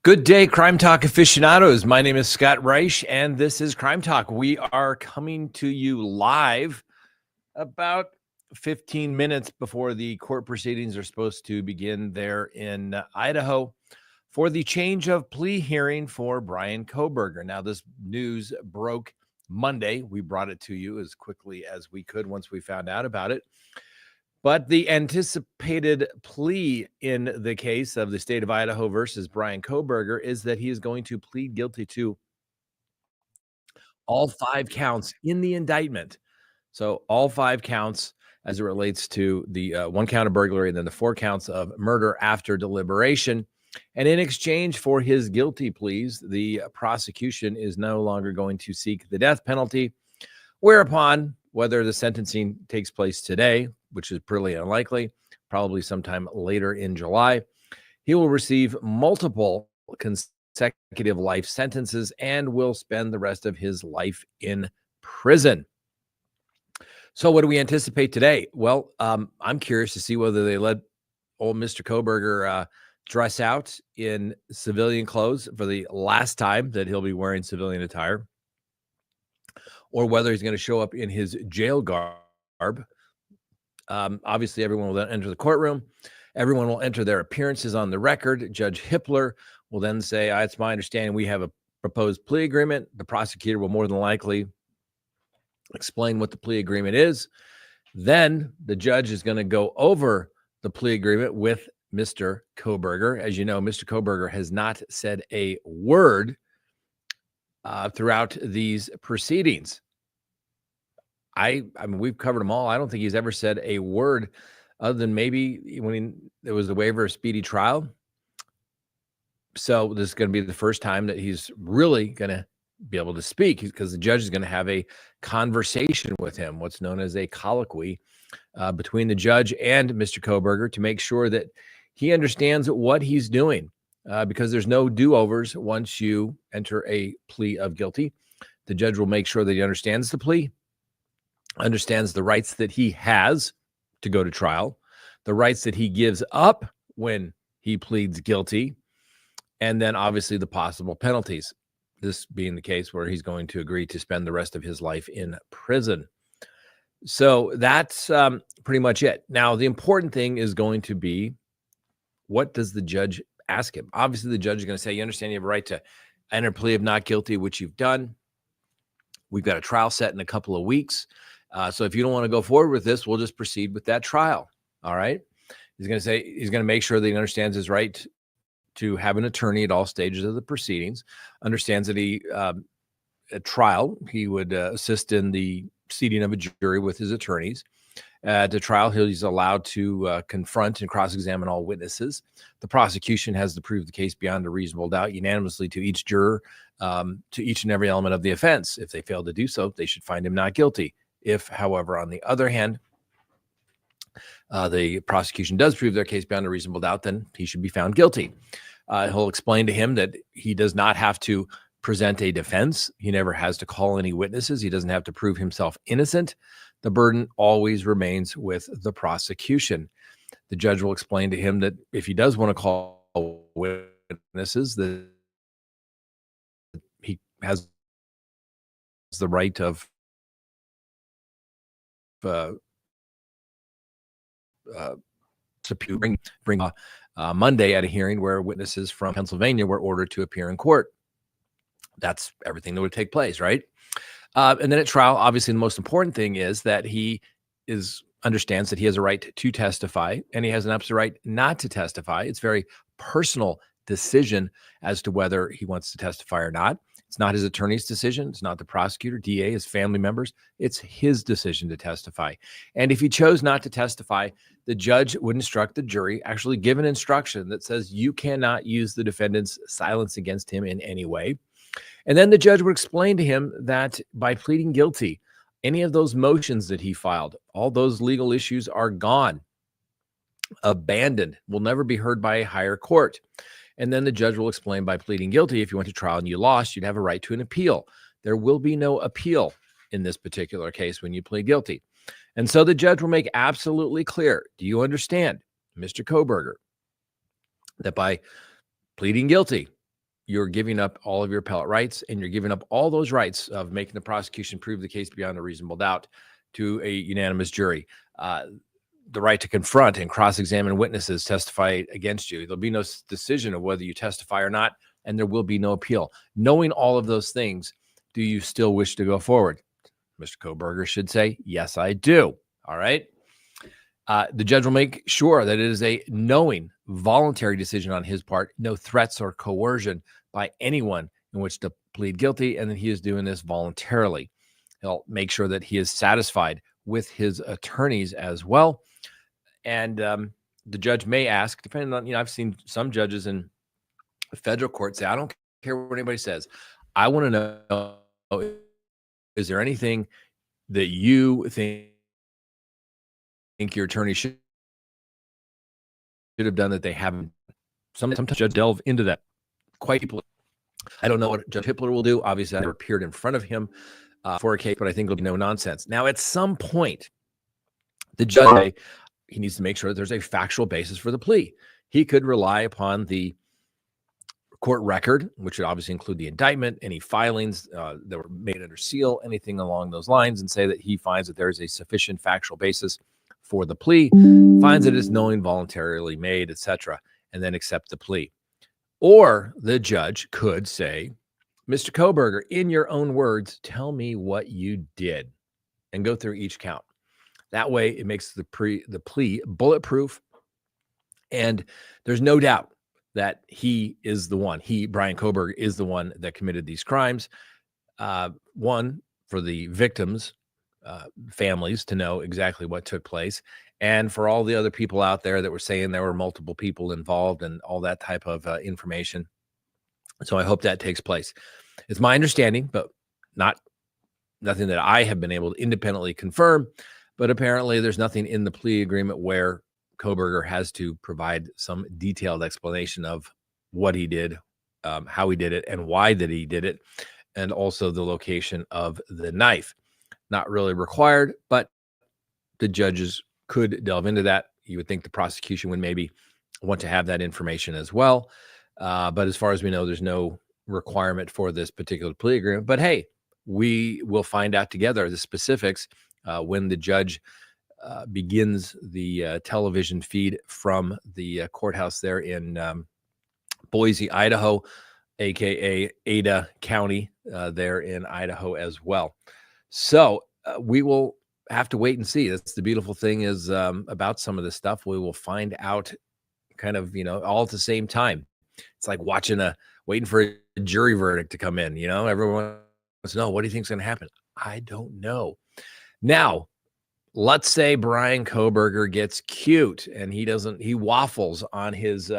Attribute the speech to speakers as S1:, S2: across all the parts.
S1: Good day, Crime Talk aficionados. My name is Scott Reich, and this is Crime Talk. We are coming to you live about 15 minutes before the court proceedings are supposed to begin there in Idaho for the change of plea hearing for Bryan Kohberger. Now, this news broke Monday. We brought it to you as quickly as we could once we found out about it. But the anticipated plea in the case of the state of Idaho versus Bryan Kohberger is that he is going to plead guilty to all 5 counts in the indictment. So all 5 counts as it relates to the 1 count of burglary and then the 4 counts of murder after deliberation. And in exchange for his guilty pleas, the prosecution is no longer going to seek the death penalty, whereupon whether the sentencing takes place today, which is pretty unlikely, probably sometime later in July, he will receive multiple consecutive life sentences and will spend the rest of his life in prison. So what do we anticipate today? Well, I'm curious to see whether they let old Mr. Kohberger dress out in civilian clothes for the last time that he'll be wearing civilian attire, or whether he's going to show up in his jail garb. Obviously, everyone will then enter the courtroom. Everyone will enter their appearances on the record. Judge Hippler will then say, it's my understanding we have a proposed plea agreement. The prosecutor will more than likely explain what the plea agreement is. Then the judge is going to go over the plea agreement with Mr. Kohberger. As you know, Mr. Kohberger has not said a word throughout these proceedings. I mean, we've covered them all. I don't think he's ever said a word other than maybe when there was the waiver of speedy trial. So this is going to be the first time that he's really going to be able to speak, because the judge is going to have a conversation with him, what's known as a colloquy between the judge and Mr. Kohberger, to make sure that he understands what he's doing, because there's no do-overs once you enter a plea of guilty. The judge will make sure that he understands the plea, understands the rights that he has to go to trial, the rights that he gives up when he pleads guilty, and then obviously the possible penalties. This being the case where he's going to agree to spend the rest of his life in prison. So that's pretty much it. Now, the important thing is going to be, what does the judge ask him? Obviously, the judge is going to say, you understand you have a right to enter a plea of not guilty, which you've done. We've got a trial set in a couple of weeks. So if you don't want to go forward with this, we'll just proceed with that trial. All right. He's going to say, he's going to make sure that he understands his right to have an attorney at all stages of the proceedings, understands that he, at trial, he would assist in the seating of a jury with his attorneys. At the trial, he's allowed to confront and cross-examine all witnesses. The prosecution has to prove the case beyond a reasonable doubt unanimously to each juror, to each and every element of the offense. If they fail to do so, they should find him not guilty. If, however, on the other hand, the prosecution does prove their case beyond a reasonable doubt, then he should be found guilty. He'll explain to him that he does not have to present a defense. He never has to call any witnesses. He doesn't have to prove himself innocent. The burden always remains with the prosecution. The judge will explain to him that if he does want to call witnesses, that he has the right of bring Monday at a hearing where witnesses from Pennsylvania were ordered to appear in court. That's everything that would take place, right? And then at trial, obviously, the most important thing is that he understands that he has a right to testify, and he has an absolute right not to testify. It's very personal decision as to whether he wants to testify or not. It's not his attorney's decision. It's not the prosecutor, DA, his family members. It's his decision to testify. And if he chose not to testify, the judge would instruct the jury, actually give an instruction that says you cannot use the defendant's silence against him in any way. And then the judge would explain to him that by pleading guilty, any of those motions that he filed, all those legal issues are gone, abandoned, will never be heard by a higher court. And then the judge will explain, by pleading guilty, if you went to trial and you lost, you'd have a right to an appeal. There will be no appeal in this particular case when you plead guilty. And so the judge will make absolutely clear, do you understand, Mr. Kohberger, that by pleading guilty, you're giving up all of your appellate rights, and you're giving up all those rights of making the prosecution prove the case beyond a reasonable doubt to a unanimous jury. The right to confront and cross-examine witnesses testify against you. There'll be no decision of whether you testify or not, and there will be no appeal. Knowing all of those things, do you still wish to go forward? Mr. Kohberger should say, yes, I do. All right. The judge will make sure that it is a knowing, voluntary decision on his part, no threats or coercion by anyone in which to plead guilty, and that he is doing this voluntarily. He'll make sure that he is satisfied with his attorneys as well. And the judge may ask, depending on, I've seen some judges in federal court say, I don't care what anybody says. I want to know, is there anything that you think your attorney should have done that they haven't? Sometimes judges delve into that quite deeply. I don't know what Judge Hippler will do. Obviously, I never appeared in front of him for a case, but I think it'll be no nonsense. Now, at some point, the judge, he needs to make sure that there's a factual basis for the plea. He could rely upon the court record, which would obviously include the indictment, any filings that were made under seal, anything along those lines, and say that he finds that there is a sufficient factual basis for the plea, finds that it's knowing, voluntarily made, etc., and then accept the plea. Or the judge could say, Mr. Kohberger, in your own words, tell me what you did, and go through each count. That way, it makes the plea bulletproof, and there's no doubt that he is the one. Bryan Kohberger, is the one that committed these crimes. One, for the victims' families to know exactly what took place, and for all the other people out there that were saying there were multiple people involved and all that type of information. So I hope that takes place. It's my understanding, but nothing that I have been able to independently confirm, but apparently there's nothing in the plea agreement where Kohberger has to provide some detailed explanation of what he did, how he did it, and why that he did it, and also the location of the knife. Not really required, but the judges could delve into that. You would think the prosecution would maybe want to have that information as well. But as far as we know, there's no requirement for this particular plea agreement. But hey, we will find out together the specifics when the judge begins the television feed from the courthouse there in Boise, Idaho, aka Ada County there in Idaho as well. So we will have to wait and see. That's the beautiful thing is about some of this stuff. We will find out kind of, all at the same time. It's like waiting for a jury verdict to come in. Everyone wants to know, what do you think is going to happen? I don't know. Now, let's say Bryan Kohberger gets cute and he waffles on his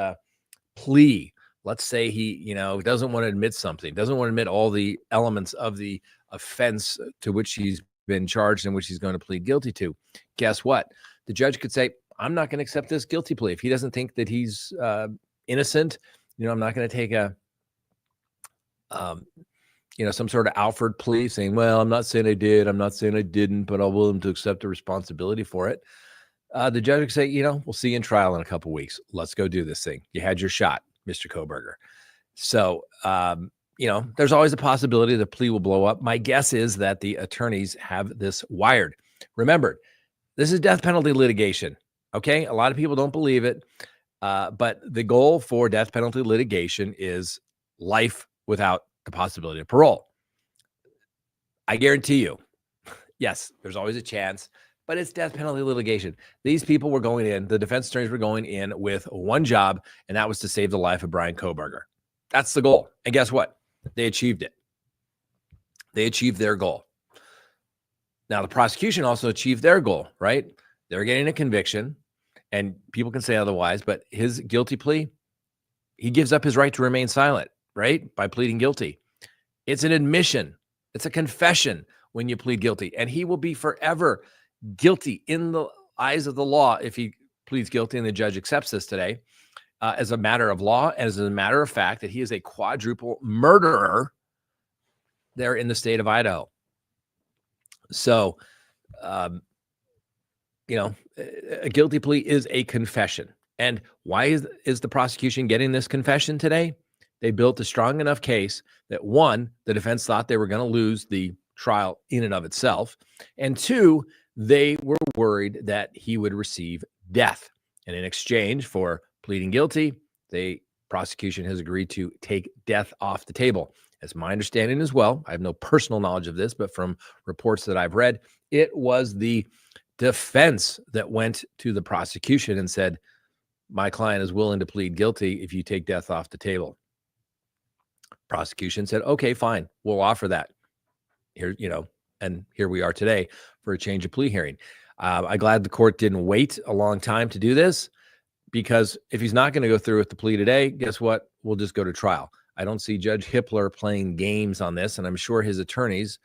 S1: plea. Let's say he, doesn't want to admit something, doesn't want to admit all the elements of the offense to which he's been charged and which he's going to plead guilty to. Guess what? The judge could say, I'm not going to accept this guilty plea. If he doesn't think that he's innocent, I'm not going to take some sort of Alford plea saying, well, I'm not saying I did, I'm not saying I didn't, but I'm willing to accept the responsibility for it. The judge would say, we'll see you in trial in a couple of weeks. Let's go do this thing. You had your shot, Mr. Kohberger. So, there's always a possibility the plea will blow up. My guess is that the attorneys have this wired. Remember, this is death penalty litigation. Okay. A lot of people don't believe it. But the goal for death penalty litigation is life without the possibility of parole. I guarantee you, yes, there's always a chance, but it's death penalty litigation. These people were going in, the defense attorneys were going in with one job, and that was to save the life of Bryan Kohberger. That's the goal. And guess what? They achieved it. They achieved their goal. Now, the prosecution also achieved their goal, right? They're getting a conviction, and people can say otherwise, but his guilty plea, he gives up his right to remain silent, right? By pleading guilty. It's an admission. It's a confession when you plead guilty, and he will be forever guilty in the eyes of the law if he pleads guilty and the judge accepts this today as a matter of law, as a matter of fact, that he is a quadruple murderer there in the state of Idaho. So, a guilty plea is a confession. And why is the prosecution getting this confession today? They built a strong enough case that, one, the defense thought they were going to lose the trial in and of itself, and two, they were worried that he would receive death. And in exchange for pleading guilty, the prosecution has agreed to take death off the table. As my understanding as well, I have no personal knowledge of this, but from reports that I've read, it was the defense that went to the prosecution and said, my client is willing to plead guilty if you take death off the table. Prosecution said, okay, fine, we'll offer that. Here, and here we are today for a change of plea hearing. I'm glad the court didn't wait a long time to do this, because if he's not going to go through with the plea today, guess what? We'll just go to trial. I don't see Judge Hippler playing games on this, and I'm sure his attorneys,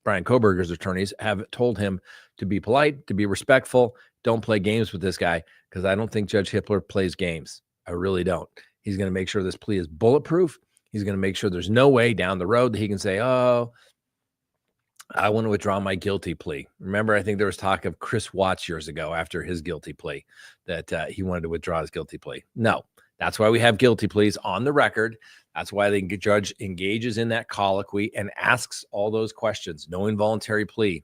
S1: Bryan Kohberger's attorneys, have told him to be polite, to be respectful, don't play games with this guy, because I don't think Judge Hippler plays games. I really don't. He's going to make sure this plea is bulletproof. He's going to make sure there's no way down the road that he can say, oh, I want to withdraw my guilty plea. Remember, I think there was talk of Chris Watts years ago after his guilty plea that he wanted to withdraw his guilty plea. No, that's why we have guilty pleas on the record. That's why the judge engages in that colloquy and asks all those questions. No involuntary plea.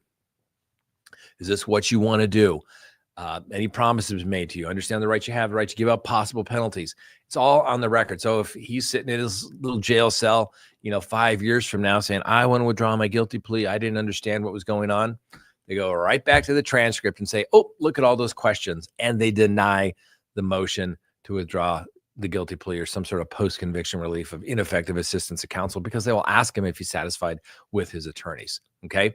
S1: Is this what you want to do? Any promises made to you? Understand the right you have, the right to give up possible penalties. It's all on the record. So if he's sitting in his little jail cell, 5 years from now saying, I want to withdraw my guilty plea, I didn't understand what was going on, they go right back to the transcript and say, oh, look at all those questions. And they deny the motion to withdraw the guilty plea or some sort of post-conviction relief of ineffective assistance of counsel, because they will ask him if he's satisfied with his attorneys. Okay.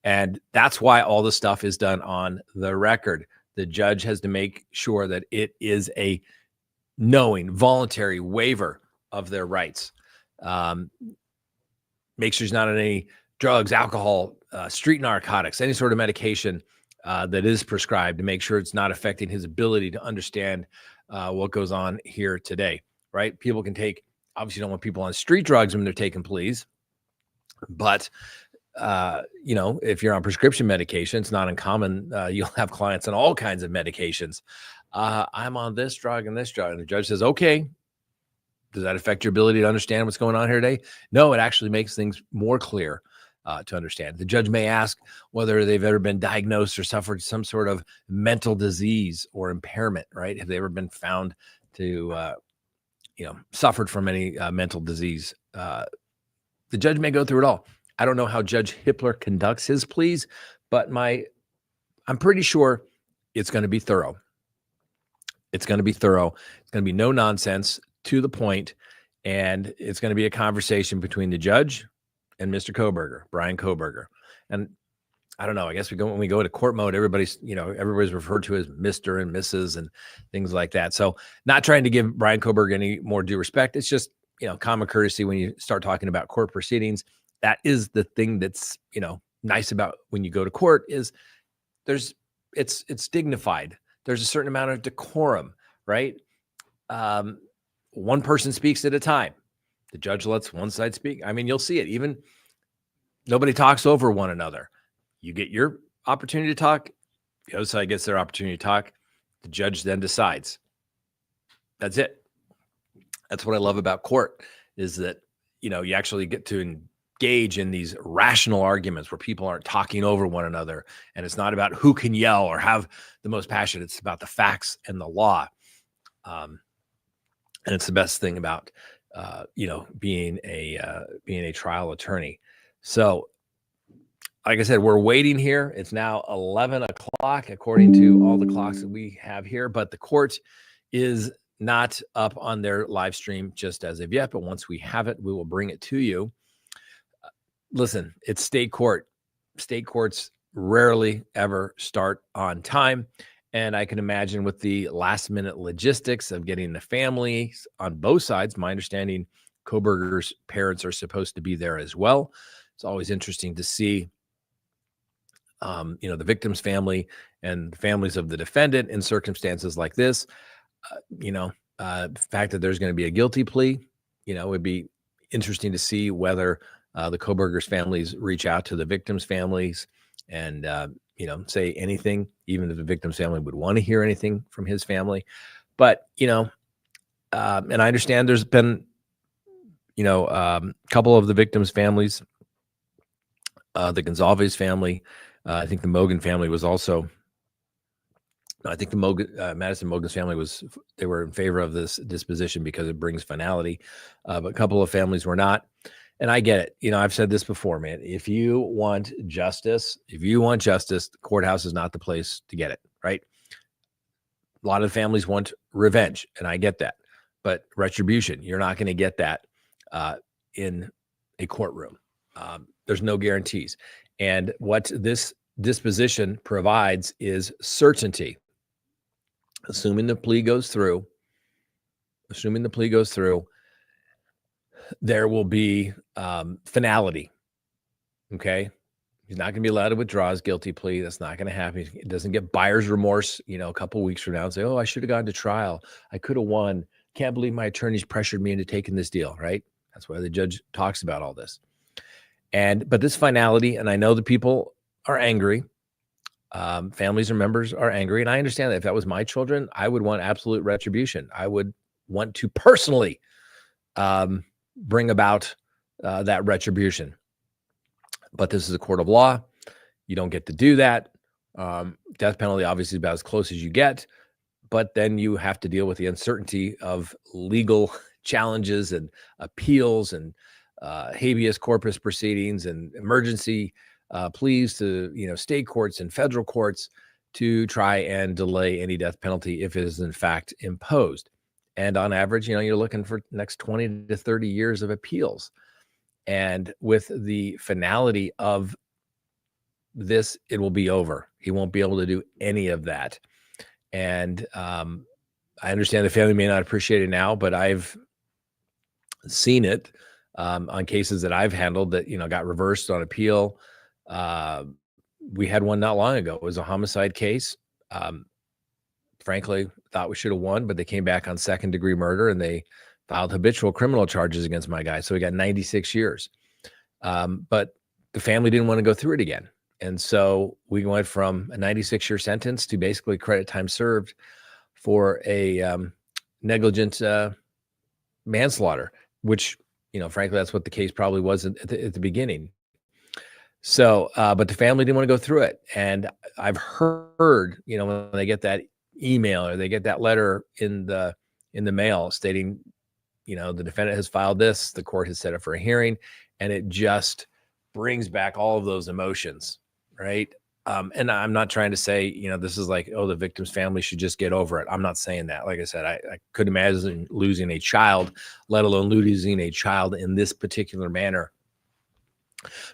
S1: And that's why all the stuff is done on the record. The judge has to make sure that it is a knowing, voluntary waiver of their rights. Make sure he's not on any drugs, alcohol, street narcotics, any sort of medication that is prescribed, to make sure it's not affecting his ability to understand what goes on here today, right? People can take, obviously you don't want people on street drugs when they're taking pleas, but if you're on prescription medication, it's not uncommon. You'll have clients on all kinds of medications. I'm on this drug and this drug. And the judge says, okay, does that affect your ability to understand what's going on here today? No, it actually makes things more clear to understand. The judge may ask whether they've ever been diagnosed or suffered some sort of mental disease or impairment, right? Have they ever been found to, suffered from any mental disease? The judge may go through it all. I don't know how Judge Hippler conducts his pleas, but I'm pretty sure it's going to be thorough. It's going to be thorough. It's going to be no nonsense, to the point, and it's going to be a conversation between the judge and Mr. Kohberger, Bryan Kohberger. And I don't know, I guess when we go to court mode, everybody's referred to as Mr. and Mrs. and things like that. So not trying to give Bryan Kohberger any more due respect. It's just, common courtesy when you start talking about court proceedings. That is the thing that's, nice about when you go to court, is it's dignified. There's a certain amount of decorum, right? One person speaks at a time. The judge lets one side speak. I mean, you'll see it. Even nobody talks over one another. You get your opportunity to talk. The other side gets their opportunity to talk. The judge then decides. That's it. That's what I love about court, is that, you actually get to engage in these rational arguments where people aren't talking over one another. And it's not about who can yell or have the most passion. It's about the facts and the law. And it's the best thing about, being a trial attorney. So, like I said, we're waiting here. It's now 11 o'clock, according to all the clocks that we have here, but the court is not up on their live stream just as of yet. But once we have it, we will bring it to you. Listen, it's state court. State courts rarely ever start on time. And I can imagine with the last minute logistics of getting the families on both sides, my understanding, Kohberger's parents are supposed to be there as well. It's always interesting to see, the victim's family and the families of the defendant in circumstances like this. The fact that there's going to be a guilty plea, it would be interesting to see whether the Kohberger's families reach out to the victim's families and, say anything, even if the victim's family would want to hear anything from his family. But, And I understand there's been, a couple of the victims' families, the Gonzalez family. I think the Mogan family was also. I think the Madison Mogan's family they were in favor of this disposition because it brings finality, but a couple of families were not. And I get it. I've said this before, man. If you want justice, the courthouse is not the place to get it, right? A lot of families want revenge, and I get that. But retribution, you're not going to get that in a courtroom. There's no guarantees. And what this disposition provides is certainty. Assuming the plea goes through, there will be finality. Okay. He's not going to be allowed to withdraw his guilty plea. That's not going to happen. He doesn't get buyer's remorse, a couple of weeks from now and say, oh, I should have gone to trial. I could have won. Can't believe my attorneys pressured me into taking this deal, right? That's why the judge talks about all this. But this finality, and I know the people are angry. Families and members are angry. And I understand that if that was my children, I would want absolute retribution. I would want to personally bring about that retribution. But this is a court of law. You don't get to do that. Death penalty obviously is about as close as you get, but then you have to deal with the uncertainty of legal challenges and appeals and habeas corpus proceedings and emergency pleas to state courts and federal courts to try and delay any death penalty if it is in fact imposed. And on average, you're looking for next 20 to 30 years of appeals. And with the finality of this, it will be over. He won't be able to do any of that. And I understand the family may not appreciate it now, but I've seen it on cases that I've handled that, got reversed on appeal. We had one not long ago. It was a homicide case. Frankly, thought we should have won, but they came back on second-degree murder and they filed habitual criminal charges against my guy. So he got 96 years. But the family didn't want to go through it again. And so we went from a 96-year sentence to basically credit time served for a negligent manslaughter, which, frankly, that's what the case probably was at the beginning. So, but the family didn't want to go through it. And I've heard, when they get that email or they get that letter in the mail stating, the defendant has filed this, the court has set it for a hearing, and it just brings back all of those emotions, right? And I'm not trying to say, this is like, oh, the victim's family should just get over it. I'm not saying that. Like I said, I could imagine losing a child, let alone losing a child in this particular manner.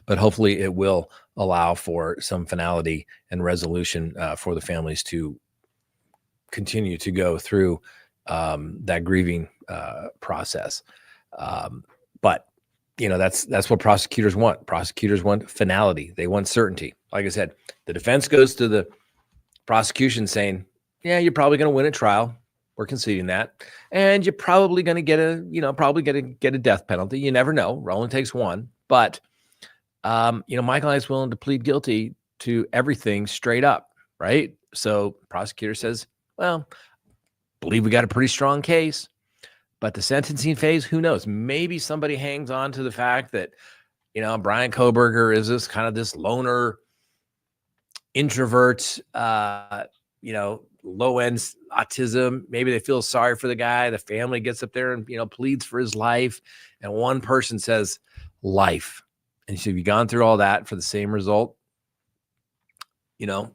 S1: But hopefully it will allow for some finality and resolution for the families to continue to go through that grieving process. But that's what prosecutors want. Prosecutors want finality. They want certainty. Like I said, the defense goes to the prosecution saying, yeah, you're probably going to win a trial. We're conceding that. And you're probably going to get a death penalty. You never know. It only takes one. But, Michael is willing to plead guilty to everything straight up, right? So prosecutor says, well, believe we got a pretty strong case. But the sentencing phase, who knows? Maybe somebody hangs on to the fact that, Bryan Kohberger is this loner, introvert, low-end autism. Maybe they feel sorry for the guy. The family gets up there and, pleads for his life. And one person says, life. And so you've gone through all that for the same result. And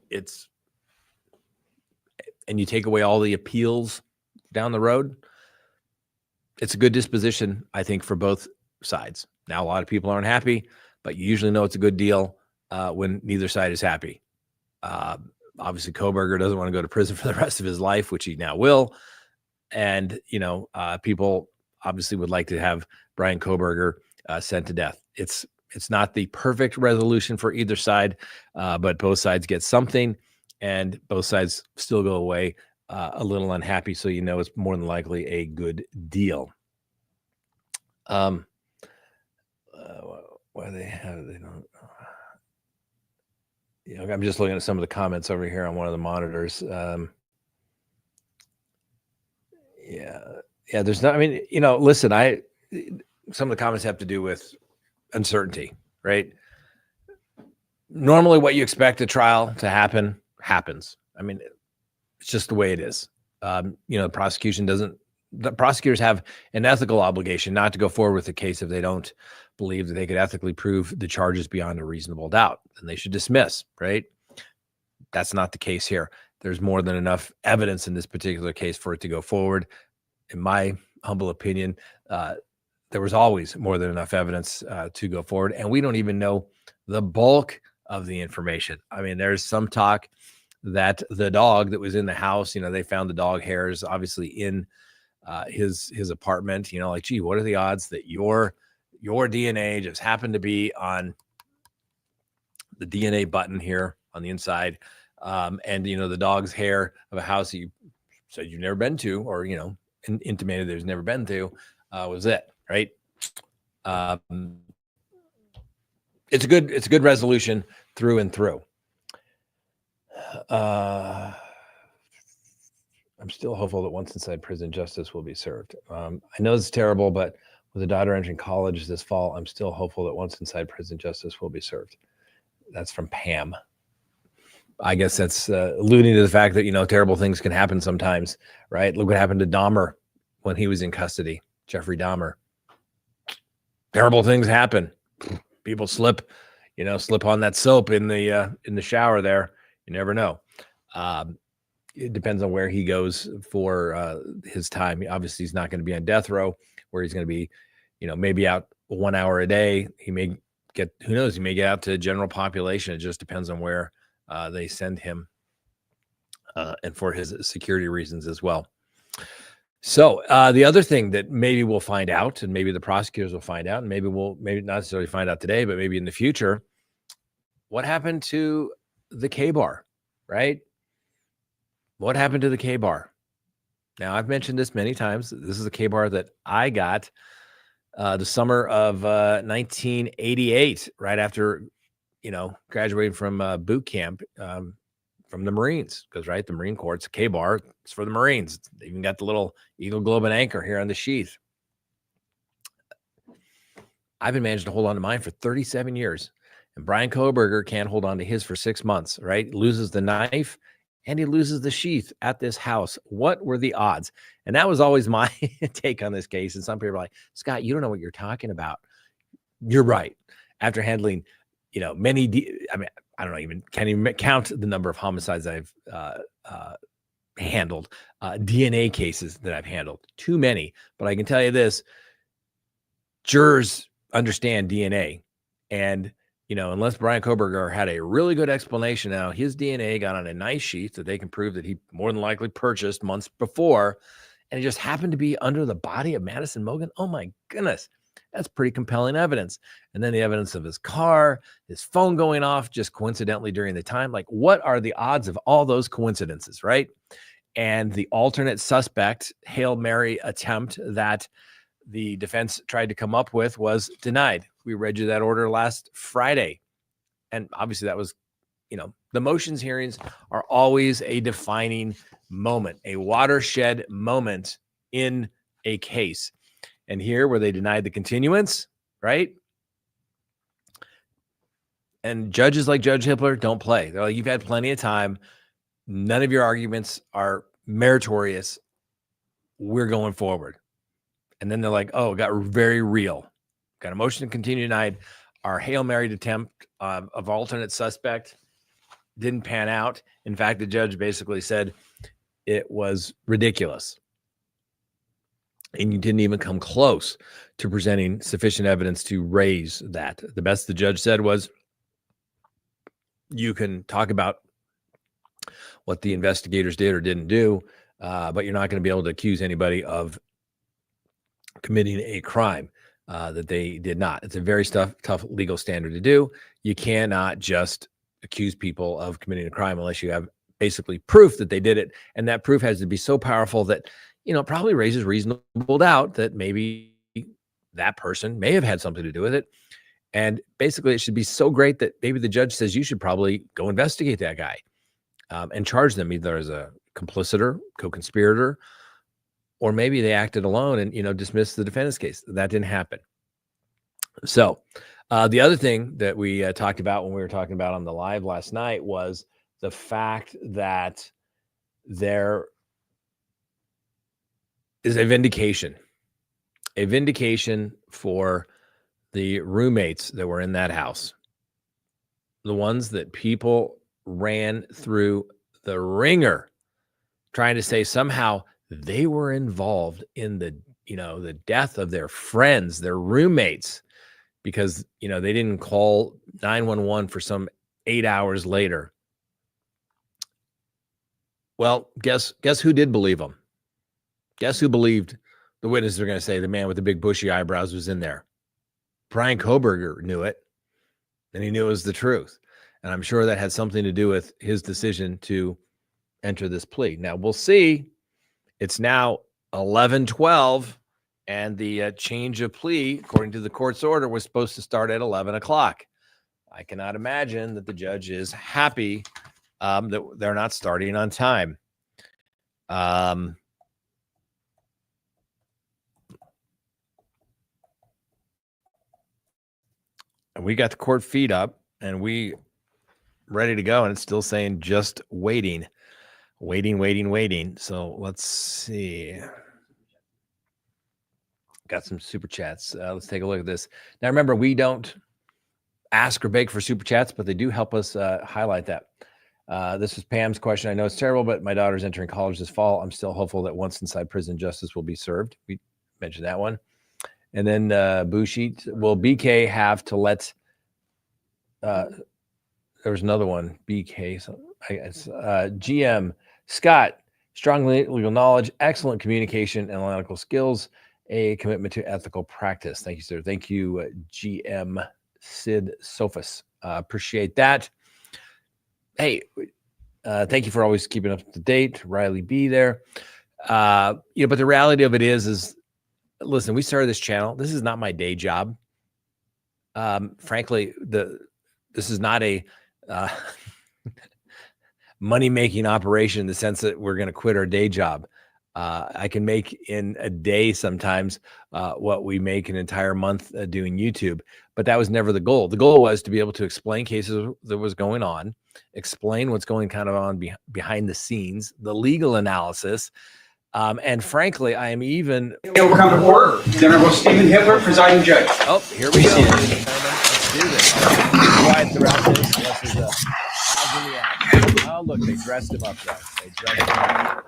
S1: you take away all the appeals down the road. It's a good disposition, I think, for both sides. Now, a lot of people aren't happy, but you usually know it's a good deal when neither side is happy. Obviously, Kohberger doesn't want to go to prison for the rest of his life, which he now will. And, people obviously would like to have Bryan Kohberger sent to death. It's not the perfect resolution for either side, but both sides get something, and both sides still go away a little unhappy. So it's more than likely a good deal. Why they don't. I'm just looking at some of the comments over here on one of the monitors. Yeah, there's not, listen, some of the comments have to do with uncertainty, right? Normally what you expect a trial to happen happens. I mean, it's just the way it is. The prosecutors have an ethical obligation not to go forward with the case if they don't believe that they could ethically prove the charges beyond a reasonable doubt, and they should dismiss, right? That's not the case here. There's more than enough evidence in this particular case for it to go forward. In my humble opinion, there was always more than enough evidence to go forward, and we don't even know the bulk of the information. I mean, there's some talk that the dog that was in the house, they found the dog hairs obviously in his apartment, like, gee, what are the odds that your DNA just happened to be on the DNA button here on the inside, and the dog's hair of a house that you said you've never been to, or intimated there's never been to, was it, right? It's a good resolution through and through. I'm still hopeful that once inside prison, justice will be served. I know it's terrible, but with a daughter entering college this fall, I'm still hopeful that once inside prison, justice will be served. That's from Pam. I guess that's alluding to the fact that, terrible things can happen sometimes, right? Look what happened to Dahmer when he was in custody, Jeffrey Dahmer. Terrible things happen. People slip on that soap in the shower there. You never know. It depends on where he goes for his time. Obviously, he's not going to be on death row, where he's going to be, maybe out 1 hour a day. He may get, who knows, he may get out to general population. It just depends on where they send him, and for his security reasons as well. So the other thing that maybe we'll find out, and maybe the prosecutors will find out, and maybe not necessarily find out today, but maybe in the future, what happened to the K-bar, right? What happened to the K-bar? Now, I've mentioned this many times. This is a K-bar that I got the summer of 1988, right after, graduating from boot camp from the Marines, because, right, the Marine Corps, it's a K-bar. It's for the Marines. They even got the little Eagle, Globe, and Anchor here on the sheath. I've been managing to hold on to mine for 37 years. And Bryan Kohberger can't hold on to his for 6 months, right? Loses the knife and he loses the sheath at this house. What were the odds? And that was always my take on this case. And some people are like, Scott, you don't know what you're talking about. You're right. After handling, can't even count the number of homicides I've handled, DNA cases that I've handled. Too many. But I can tell you this, jurors understand DNA. And unless Bryan Kohberger had a really good explanation, now his DNA got on a nice sheath that they can prove that he more than likely purchased months before, and it just happened to be under the body of Madison Mogen. Oh my goodness, that's pretty compelling evidence. And then the evidence of his car, his phone going off just coincidentally during the time. Like, what are the odds of all those coincidences, right? And the alternate suspect Hail Mary attempt that the defense tried to come up with was denied. We read you that order last Friday. And obviously that was, the motions hearings are always a defining moment, a watershed moment in a case. And here, where they denied the continuance, right? And judges like Judge Hippler don't play. They're like, you've had plenty of time. None of your arguments are meritorious. We're going forward. And then they're like, oh, it got very real. Got a motion to continue denied. Our Hail Mary attempt of alternate suspect didn't pan out. In fact, the judge basically said it was ridiculous. And you didn't even come close to presenting sufficient evidence to raise that. The best the judge said was, you can talk about what the investigators did or didn't do, but you're not going to be able to accuse anybody of committing a crime that they did not. It's a very tough legal standard to do. You cannot just accuse people of committing a crime unless you have basically proof that they did it. And that proof has to be so powerful that, probably raises reasonable doubt that maybe that person may have had something to do with it. And basically it should be so great that maybe the judge says you should probably go investigate that guy and charge them either as a complicit, co-conspirator, or maybe they acted alone and, dismissed the defendant's case. That didn't happen. So the other thing that we talked about when we were talking about on the live last night was the fact that there is a vindication for the roommates that were in that house, the ones that people ran through the ringer trying to say somehow they were involved in the death of their friends, their roommates, because they didn't call 911 for some 8 hours later. Well, guess who did believe them? Guess who believed the witnesses are going to say the man with the big bushy eyebrows was in there? Bryan Kohberger knew it, and he knew it was the truth. And I'm sure that had something to do with his decision to enter this plea. Now, we'll see. It's now 11:12, and the change of plea, according to the court's order, was supposed to start at 11 o'clock. I cannot imagine that the judge is happy that they're not starting on time. And we got the court feed up, and we ready to go, and it's still saying just waiting. So let's see. Got some super chats. Let's take a look at this. Now, remember, we don't ask or beg for super chats, but they do help us highlight that. This is Pam's question. I know it's terrible, but my daughter's entering college this fall. I'm still hopeful that once inside prison, justice will be served. We mentioned that one. And then Bushit, will BK have to let there was another one, BK, so I guess, GM, Scott, strong legal knowledge, excellent communication and analytical skills, a commitment to ethical practice. Thank you, sir. Thank you, GM Sid Sophus. Appreciate that. Hey, thank you for always keeping up to date. Riley B there. But the reality of it is listen, we started this channel. This is not my day job. Frankly, this is not a money-making operation in the sense that we're going to quit our day job. I can make in a day sometimes what we make an entire month doing YouTube, but that was never the goal. The goal was to be able to explain cases that was going on, explain what's going kind of on behind the scenes, the legal analysis, and frankly, I am even...
S2: It'll come to order. General Stephen Hitler, presiding judge.
S1: Oh, here we go, ladies and gentlemen. Let's do this. Quiet throughout this. This is a pause in the act. Oh, look, they dressed him up, guys. They dressed him up.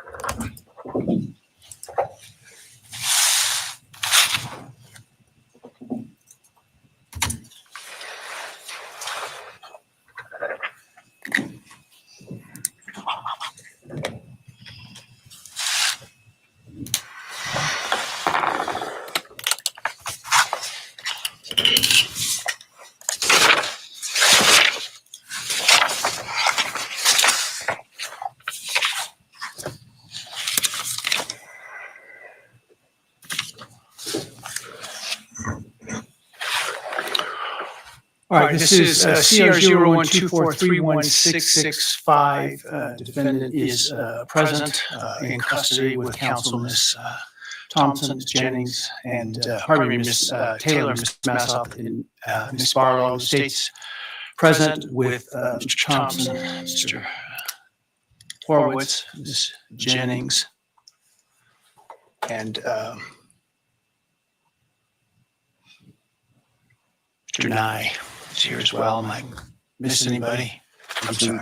S3: All right, this is CR0124316665. Defendant is present in custody with counsel Ms. Thompson, Ms. Jennings, and Ms. Taylor, Ms. Massoff, and Ms. Barlow. State's present with Mr. Thompson, Mr. Horowitz, Ms. Jennings, and Mr. Nye is here as well. Am I missing anybody? I'm sorry.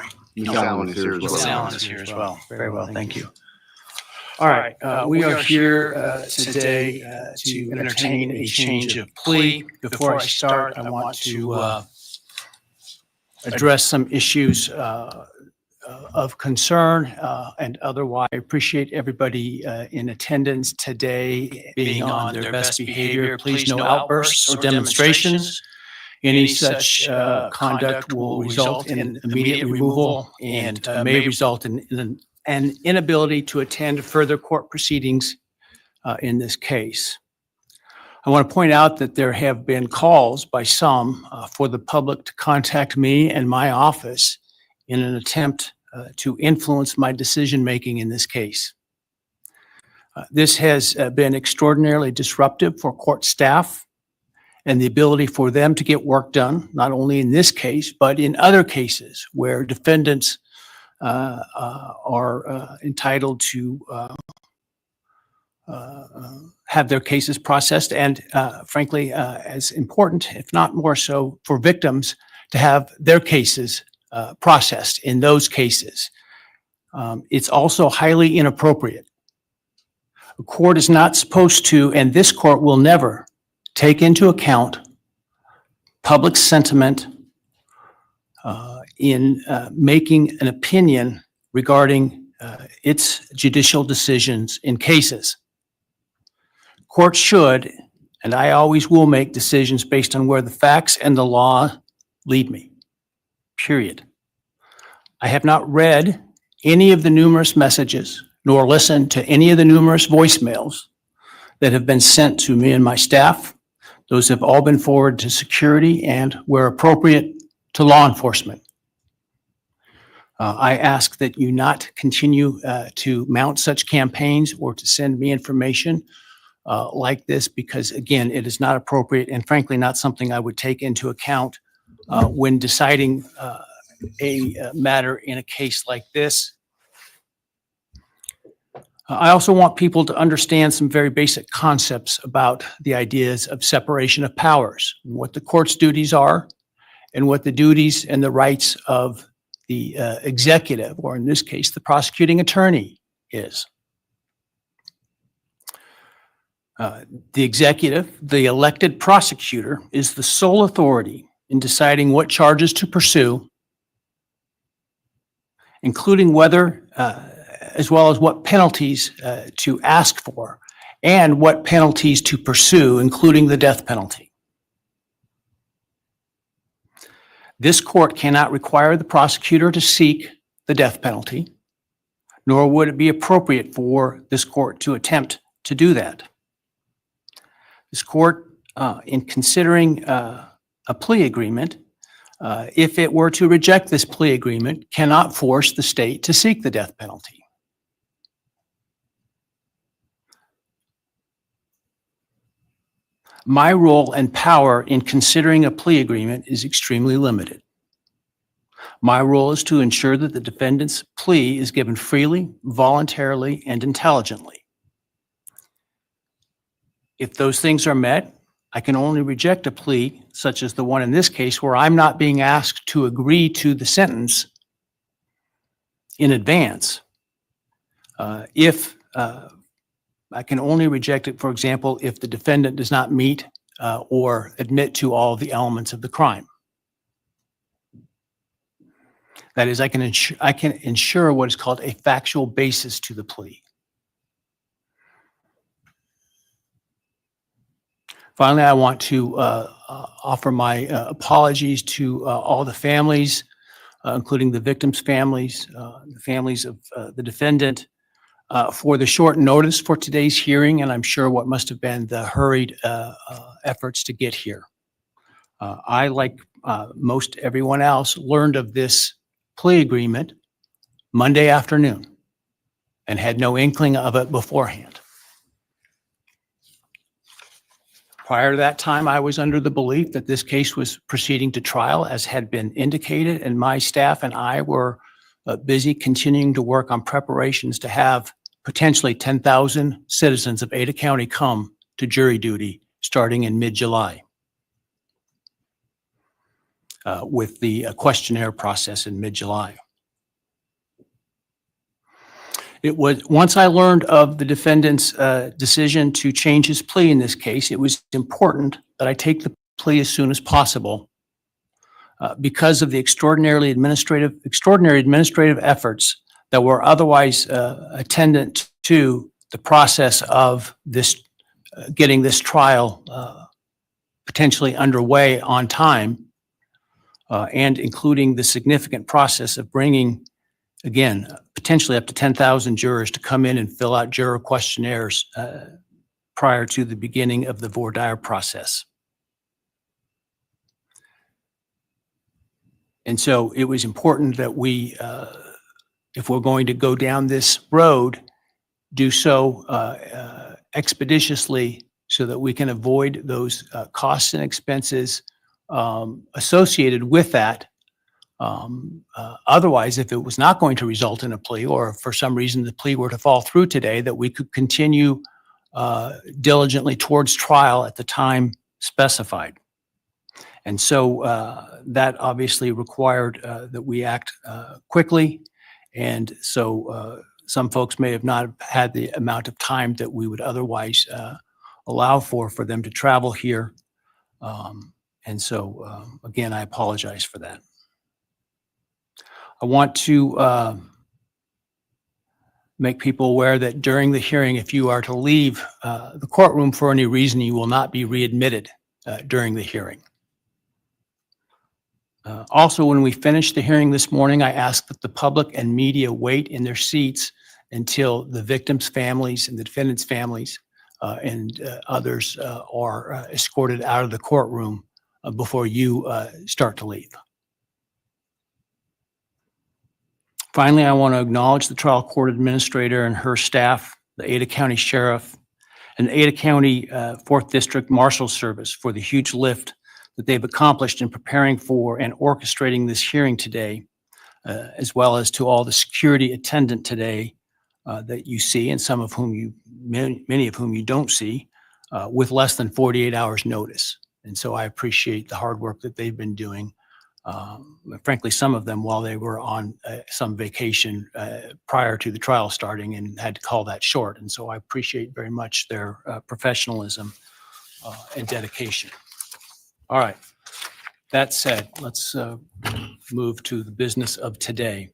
S4: Allen is here as well.
S3: Allen is here as well. Very well, thank you. All right, we are here today to entertain a change of plea. Before I start, I want to address some issues of concern and otherwise. I appreciate everybody in attendance today being on their best behavior. Please, no outbursts or demonstrations. Any such conduct will result in immediate removal and may result in an inability to attend further court proceedings in this case. I want to point out that there have been calls by some for the public to contact me and my office in an attempt to influence my decision-making in this case. This has been extraordinarily disruptive for court staff and the ability for them to get work done, not only in this case, but in other cases where defendants are entitled to have their cases processed, and frankly, as important, if not more so, for victims to have their cases processed in those cases. It's also highly inappropriate. A court is not supposed to, and this court will never, take into account public sentiment in making an opinion regarding its judicial decisions in cases. Courts should, and I always will, make decisions based on where the facts and the law lead me, period. I have not read any of the numerous messages nor listened to any of the numerous voicemails that have been sent to me and my staff. Those have all been forwarded to security and, where appropriate, to law enforcement. I ask that you not continue to mount such campaigns or to send me information like this, because again, it is not appropriate and frankly not something I would take into account when deciding a matter in a case like this. I also want people to understand some very basic concepts about the ideas of separation of powers, what the court's duties are, and what the duties and the rights of the executive, or in this case, the prosecuting attorney, is. The executive, the elected prosecutor, is the sole authority in deciding what charges to pursue, including whether, as well as what penalties to ask for, and what penalties to pursue, including the death penalty. This court cannot require the prosecutor to seek the death penalty, nor would it be appropriate for this court to attempt to do that. This court, in considering a plea agreement, if it were to reject this plea agreement, cannot force the state to seek the death penalty. My role and power in considering a plea agreement is extremely limited. My role is to ensure that the defendant's plea is given freely, voluntarily, and intelligently. If those things are met, I can only reject a plea, such as the one in this case, where I'm not being asked to agree to the sentence in advance. I can only reject it, for example, if the defendant does not meet or admit to all the elements of the crime. That is, I can ensure what is called a factual basis to the plea. Finally, I want to offer my apologies to all the families, including the victims' families, the families of the defendant, for the short notice for today's hearing, and I'm sure what must have been the hurried efforts to get here. I, like most everyone else, learned of this plea agreement Monday afternoon and had no inkling of it beforehand. Prior to that time, I was under the belief that this case was proceeding to trial, as had been indicated, and my staff and I were busy continuing to work on preparations to have potentially 10,000 citizens of Ada County come to jury duty starting in mid-July, with the questionnaire process in mid-July. It was, once I learned of the defendant's decision to change his plea in this case, it was important that I take the plea as soon as possible because of the extraordinary administrative efforts that were otherwise attendant to the process of this, getting this trial potentially underway on time, and including the significant process of bringing, again, potentially up to 10,000 jurors to come in and fill out juror questionnaires prior to the beginning of the voir dire process. And so it was important that we, if we're going to go down this road, do so expeditiously so that we can avoid those costs and expenses associated with that. Otherwise, if it was not going to result in a plea, or if for some reason the plea were to fall through today, that we could continue diligently towards trial at the time specified. And so that obviously required that we act quickly. And so some folks may have not had the amount of time that we would otherwise allow for them to travel here. And so, again, I apologize for that. I want to make people aware that during the hearing, if you are to leave the courtroom for any reason, you will not be readmitted during the hearing. Also, when we finish the hearing this morning, I ask that the public and media wait in their seats until the victims' families and the defendants' families and others are escorted out of the courtroom before you start to leave. Finally, I want to acknowledge the trial court administrator and her staff, the Ada County Sheriff, and the Ada County 4th District Marshal Service for the huge lift that they've accomplished in preparing for and orchestrating this hearing today, as well as to all the security attendant today that you see, and some of whom many of whom you don't see, with less than 48 hours notice. And so I appreciate the hard work that they've been doing. Frankly, some of them while they were on some vacation prior to the trial starting and had to call that short. And so I appreciate very much their professionalism and dedication. All right. That said, let's move to the business of today.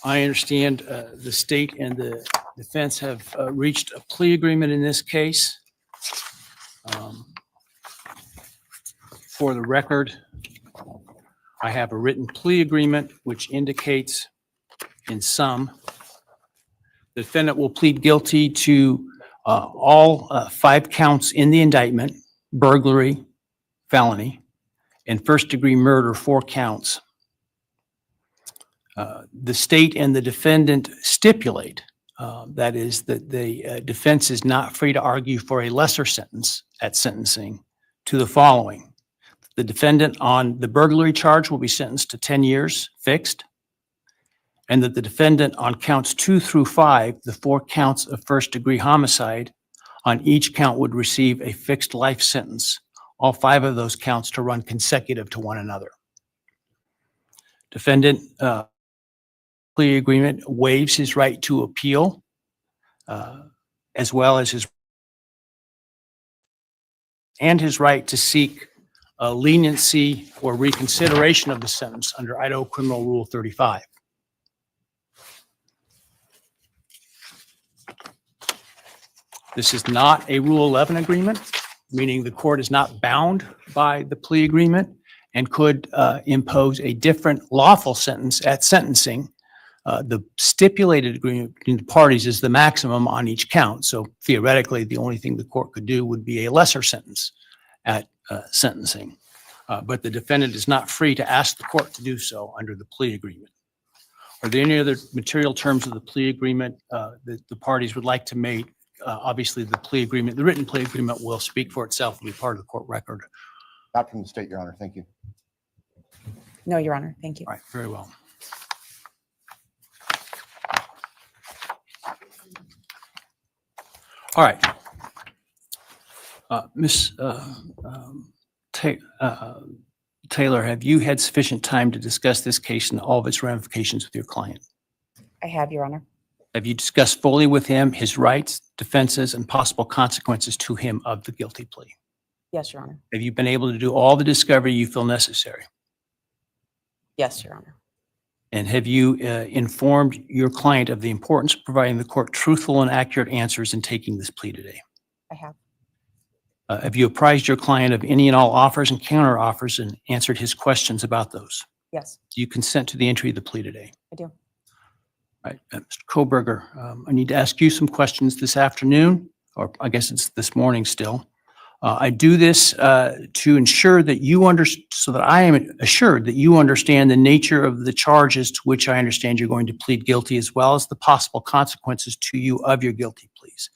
S3: I understand the state and the defense have reached a plea agreement in this case. For the record, I have a written plea agreement which indicates in sum, the defendant will plead guilty to all 5 counts in the indictment: burglary, felony, and first-degree murder, 4 counts. The state and the defendant stipulate, that is, that the defense is not free to argue for a lesser sentence at sentencing, to the following. The defendant on the burglary charge will be sentenced to 10 years fixed, and that the defendant on counts 2 through 5, the 4 counts of first-degree homicide, on each count would receive a fixed life sentence, all 5 of those counts to run consecutive to one another. Defendant plea agreement waives his right to appeal, as well as his right to seek leniency or reconsideration of the sentence under Idaho Criminal Rule 35. This is not a Rule 11 agreement, meaning the court is not bound by the plea agreement and could impose a different lawful sentence at sentencing. The stipulated agreement between the parties is the maximum on each count. So theoretically, the only thing the court could do would be a lesser sentence at sentencing. But the defendant is not free to ask the court to do so under the plea agreement. Are there any other material terms of the plea agreement that the parties would like to make? Obviously, the plea agreement, the written plea agreement will speak for itself and be part of the court record.
S4: Not from the state, Your Honor. Thank you.
S5: No, Your Honor. Thank you.
S3: All right, very well. All right. Ms. Taylor, have you had sufficient time to discuss this case and all of its ramifications with your client?
S5: I have, Your Honor.
S3: Have you discussed fully with him his rights, defenses, and possible consequences to him of the guilty plea?
S5: Yes, Your Honor.
S3: Have you been able to do all the discovery you feel necessary?
S5: Yes, Your Honor.
S3: And have you informed your client of the importance of providing the court truthful and accurate answers in taking this plea today?
S5: I have.
S3: Have you apprised your client of any and all offers and counter offers and answered his questions about those?
S5: Yes,
S3: Do you consent to the entry of the plea today?
S5: I do.
S3: All right, Mr. Kohberger, I need to ask you some questions this afternoon, or I guess it's this morning still. I do this to ensure that so that I am assured that you understand the nature of the charges to which I understand you're going to plead guilty, as well as the possible consequences to you of your guilty pleas.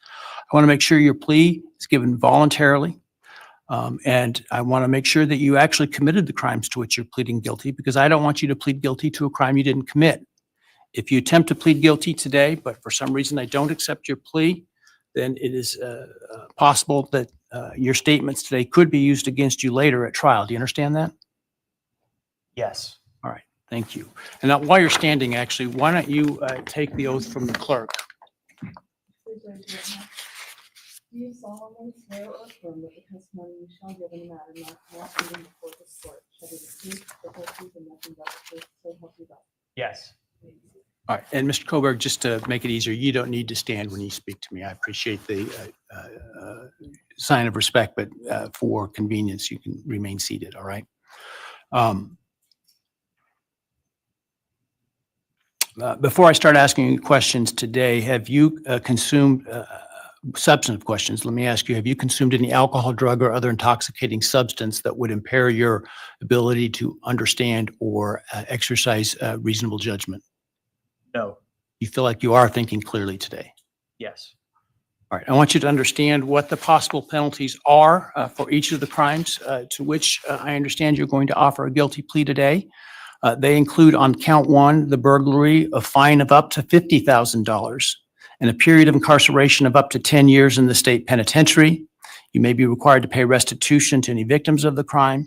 S3: I want to make sure your plea is given voluntarily, and I want to make sure that you actually committed the crimes to which you're pleading guilty, because I don't want you to plead guilty to a crime you didn't commit. If you attempt to plead guilty today, but for some reason I don't accept your plea, then it is possible that your statements today could be used against you later at trial. Do you understand that?
S6: Yes.
S3: All right, thank you. And now, while you're standing, actually, why don't you take the oath from the clerk?
S7: Do you solemnly swear or affirm that the testimony you shall give in the matter not pending before this court shall be the truth, the whole truth, and nothing but the truth, so help you God?
S6: Yes.
S3: All right, and Mr. Kohberger, just to make it easier, you don't need to stand when you speak to me. I appreciate the sign of respect, but for convenience, you can remain seated, all right? Before I start asking you questions today, have you consumed substantive questions? Let me ask you, have you consumed any alcohol, drug, or other intoxicating substance that would impair your ability to understand or exercise reasonable judgment?
S6: No.
S3: You feel like you are thinking clearly today?
S6: Yes.
S3: All right, I want you to understand what the possible penalties are for each of the crimes to which I understand you're going to offer a guilty plea today. They include, on count one, the burglary, a fine of up to $50,000 and a period of incarceration of up to 10 years in the state penitentiary. You may be required to pay restitution to any victims of the crime.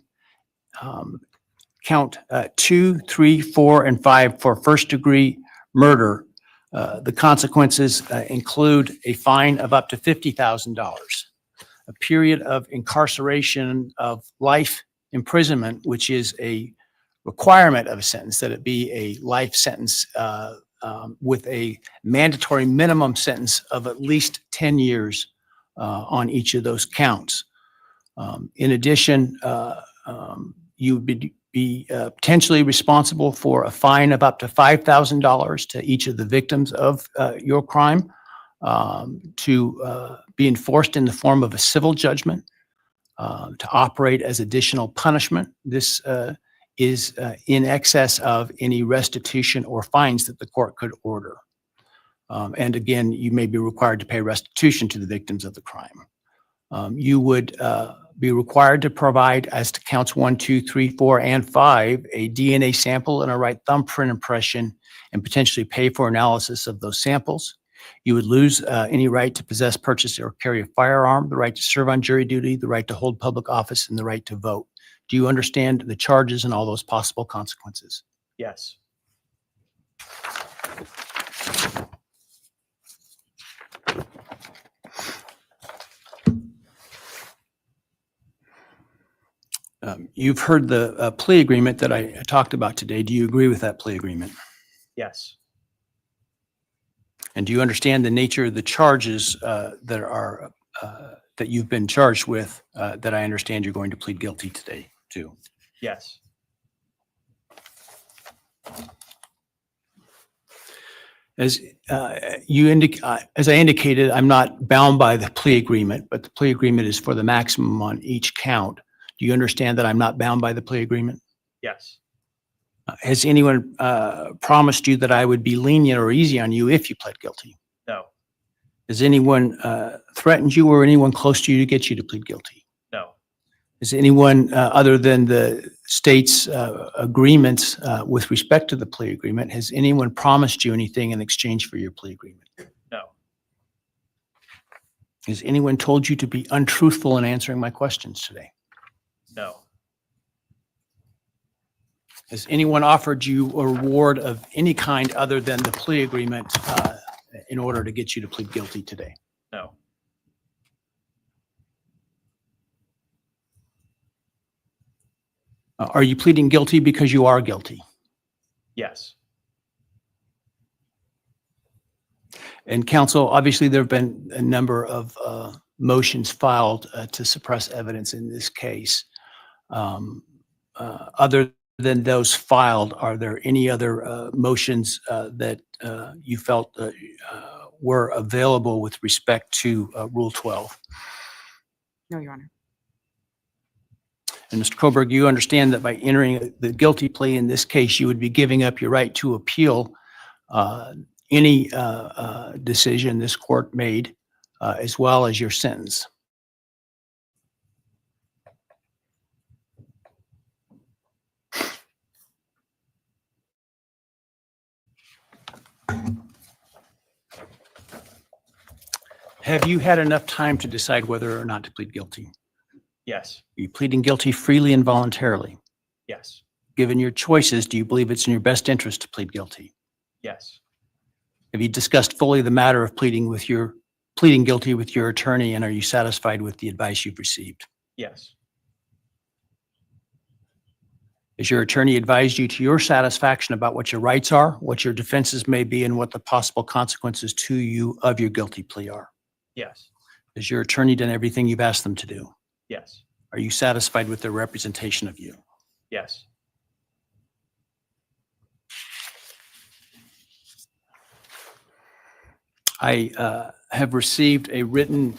S3: Count 2, 3, 4, and 5 for first-degree murder. The consequences include a fine of up to $50,000, a period of incarceration of life imprisonment, which is a requirement of a sentence, that it be a life sentence with a mandatory minimum sentence of at least 10 years on each of those counts. In addition, you would be potentially responsible for a fine of up to $5,000 to each of the victims of your crime, to be enforced in the form of a civil judgment, to operate as additional punishment. This is in excess of any restitution or fines that the court could order. And again, you may be required to pay restitution to the victims of the crime. You would be required to provide, as to counts 1, 2, 3, 4, and 5, a DNA sample and a right thumbprint impression, and potentially pay for analysis of those samples. You would lose any right to possess, purchase, or carry a firearm, the right to serve on jury duty, the right to hold public office, and the right to vote. Do you understand the charges and all those possible consequences?
S6: Yes.
S3: You've heard the plea agreement that I talked about today. Do you agree with that plea agreement?
S6: Yes.
S3: And do you understand the nature of the charges that you've been charged with, that I understand you're going to plead guilty today to?
S6: Yes.
S3: As I indicated, I'm not bound by the plea agreement, but the plea agreement is for the maximum on each count. Do you understand that I'm not bound by the plea agreement?
S6: Yes.
S3: Has anyone promised you that I would be lenient or easy on you if you pled guilty?
S6: No.
S3: Has anyone threatened you or anyone close to you to get you to plead guilty?
S6: No.
S3: Is anyone other than the state's agreements with respect to the plea agreement, has anyone promised you anything in exchange for your plea agreement?
S6: No.
S3: Has anyone told you to be untruthful in answering my questions today?
S6: No.
S3: Has anyone offered you a reward of any kind other than the plea agreement in order to get you to plead guilty today?
S6: No.
S3: Are you pleading guilty because you are guilty?
S6: Yes.
S3: And counsel, obviously there have been a number of motions filed to suppress evidence in this case. Other than those filed, are there any other motions that you felt were available with respect to Rule 12?
S5: No, Your Honor.
S3: And Mr. Kohberger, you understand that by entering the guilty plea in this case, you would be giving up your right to appeal any decision this court made, as well as your sentence. Have you had enough time to decide whether or not to plead guilty?
S6: Yes.
S3: Are you pleading guilty freely and voluntarily?
S6: Yes.
S3: Given your choices, do you believe it's in your best interest to plead guilty?
S6: Yes.
S3: Have you discussed fully the matter of pleading guilty with your attorney, and are you satisfied with the advice you've received?
S6: Yes.
S3: Has your attorney advised you to your satisfaction about what your rights are, what your defenses may be, and what the possible consequences to you of your guilty plea are?
S6: Yes.
S3: Has your attorney done everything you've asked them to do?
S6: Yes.
S3: Are you satisfied with their representation of you?
S6: Yes.
S3: I have received a written